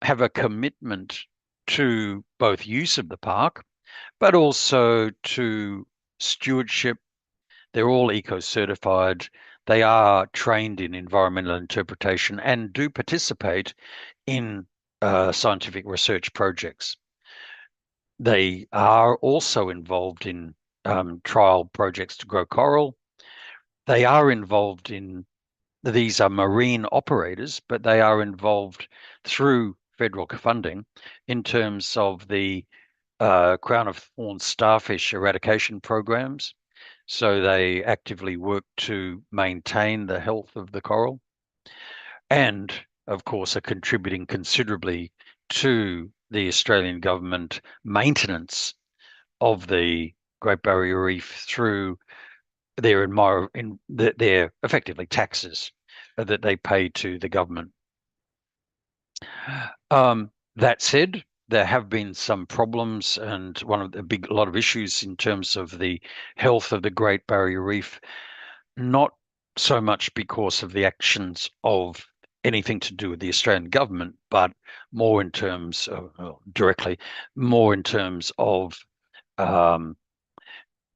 have a commitment to both use of the park, but also to stewardship. They're all eco-certified. They are trained in environmental interpretation and do participate in scientific research projects. They are also involved in trial projects to grow coral. They are involved in, these are marine operators, but they are involved through federal funding in terms of the crown of thorns starfish eradication programs. So they actively work to maintain the health of the coral, and of course are contributing considerably to the Australian government maintenance of the Great Barrier Reef through their their effectively taxes that they pay to the government. That said, there have been some problems, and one of the lot of issues in terms of the health of the Great Barrier Reef, not so much because of the actions of anything to do with the Australian government, but more in terms of, well, directly, more in terms of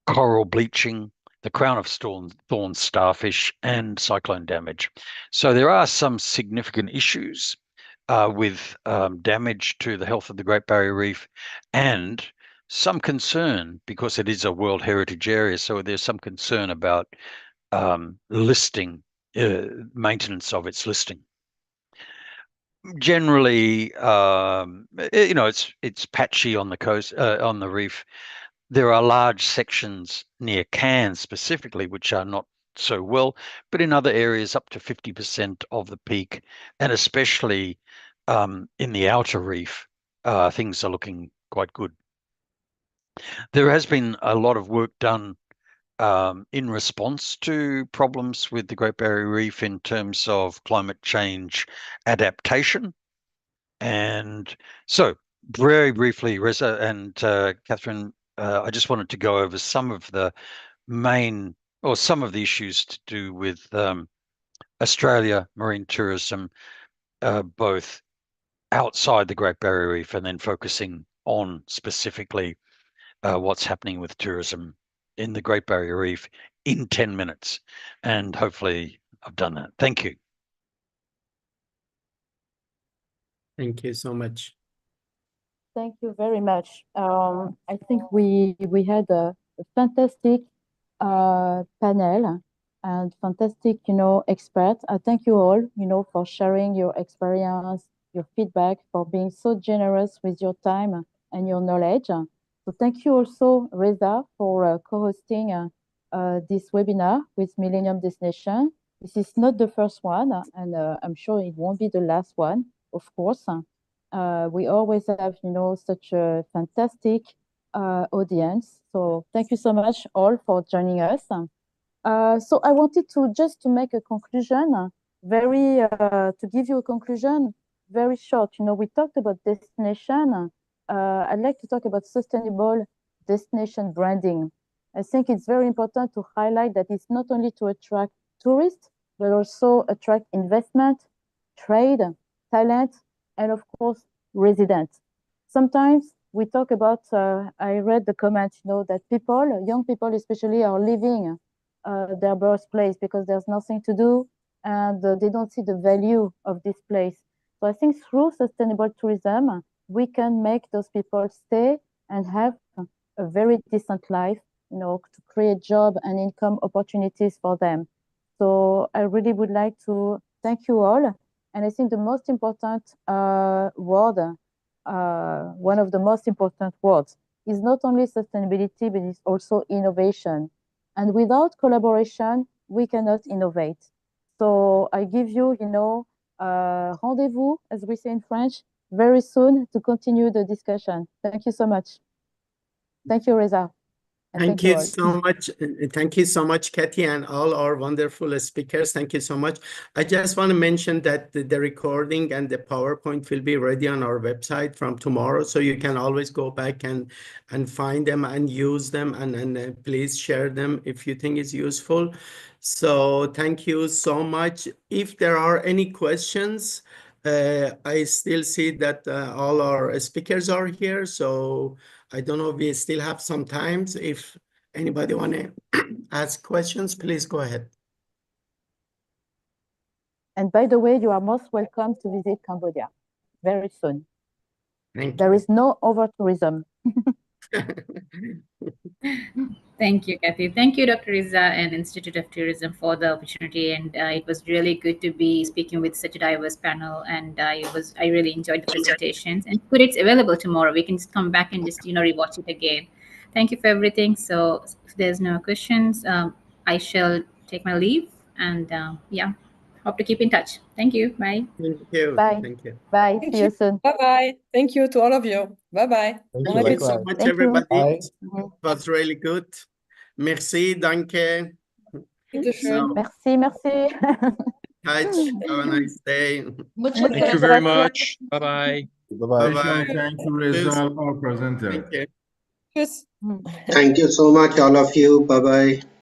coral bleaching, the crown of thorns starfish, and cyclone damage. So there are some significant issues with damage to the health of the Great Barrier Reef, and some concern because it is a World Heritage Area. So there's some concern about listing, maintenance of its listing. Generally, you know, it's patchy on the coast, on the reef. There are large sections near Cairns specifically, which are not so well, but in other areas up to 50% of the peak, and especially in the outer reef, things are looking quite good. There has been a lot of work done in response to problems with the Great Barrier Reef in terms of climate change adaptation. And so very briefly, Reza and Catherine, I just wanted to go over some of the main, or some of the issues to do with Australia marine tourism, both outside the Great Barrier Reef and then focusing on specifically what's happening with tourism in the Great Barrier Reef in 10 minutes. And hopefully I've done that. Thank you. Thank you so much. Thank you very much. I think we had a fantastic panel and fantastic, experts. I thank you all, for sharing your experience, your feedback, for being so generous with your time and your knowledge. So thank you also, Reza, for co-hosting this webinar with Millennium Destination. This is not the first one, and I'm sure it won't be the last one, of course. We always have, such a fantastic audience. So thank you so much all for joining us. So I wanted to make a conclusion, to give you a conclusion, very short. We talked about destination. I'd like to talk about sustainable destination branding. I think it's very important to highlight that it's not only to attract tourists, but also attract investment, trade, talent, and of course, residents. Sometimes we talk about, I read the comment, that people, young people especially, are leaving their birthplace because there's nothing to do and they don't see the value of this place. So I think through sustainable tourism, we can make those people stay and have a very decent life, to create job and income opportunities for them. So I really would like to thank you all. And I think the most important word, one of the most important words, is not only sustainability, but it's also innovation. And without collaboration, we cannot innovate. So I give you, rendezvous, as we say in French, very soon to continue the discussion. Thank you so much. Thank you, Reza. And Thank you all. so much. Thank you so much, Kathy, and all our wonderful speakers. Thank you so much. I just want to mention that the recording and the PowerPoint will be ready on our website from tomorrow, so you can always go back and find them and use them, and please share them if you think it's useful. So thank you so much. If there are any questions, I still see that all our speakers are here, so I don't know if we still have some time. If anybody want to ask questions, please go ahead. And by the way, you are most welcome to visit Cambodia very soon. Thank There you. is no over-tourism. Thank you, Kathy. Thank you, Dr. Reza and Institute of Tourism for the opportunity. And it was really good to be speaking with such a diverse panel. And I really enjoyed the presentations. And it's available tomorrow. We can just come back and just, rewatch it again. Thank you for everything. So if there's no questions, I shall take my leave. And yeah, hope to keep in touch. Thank you. Bye. Thank you. Bye. Thank you. Bye. Thank See you soon. Bye-bye. Thank you to all of you. Bye-bye. Thank Thank you so likewise. much, Thank you. everybody. Bye. It was really good. Merci, danke. Bitteschön. Merci, merci. Touch. Have a nice day. Muchas Thank you very gracias. much. Bye-bye. Bye-bye. Bye-bye. Thank you, Reza, our presenter. Thank you. Tschüss. Mm. Thank you so much, all of you. Bye bye.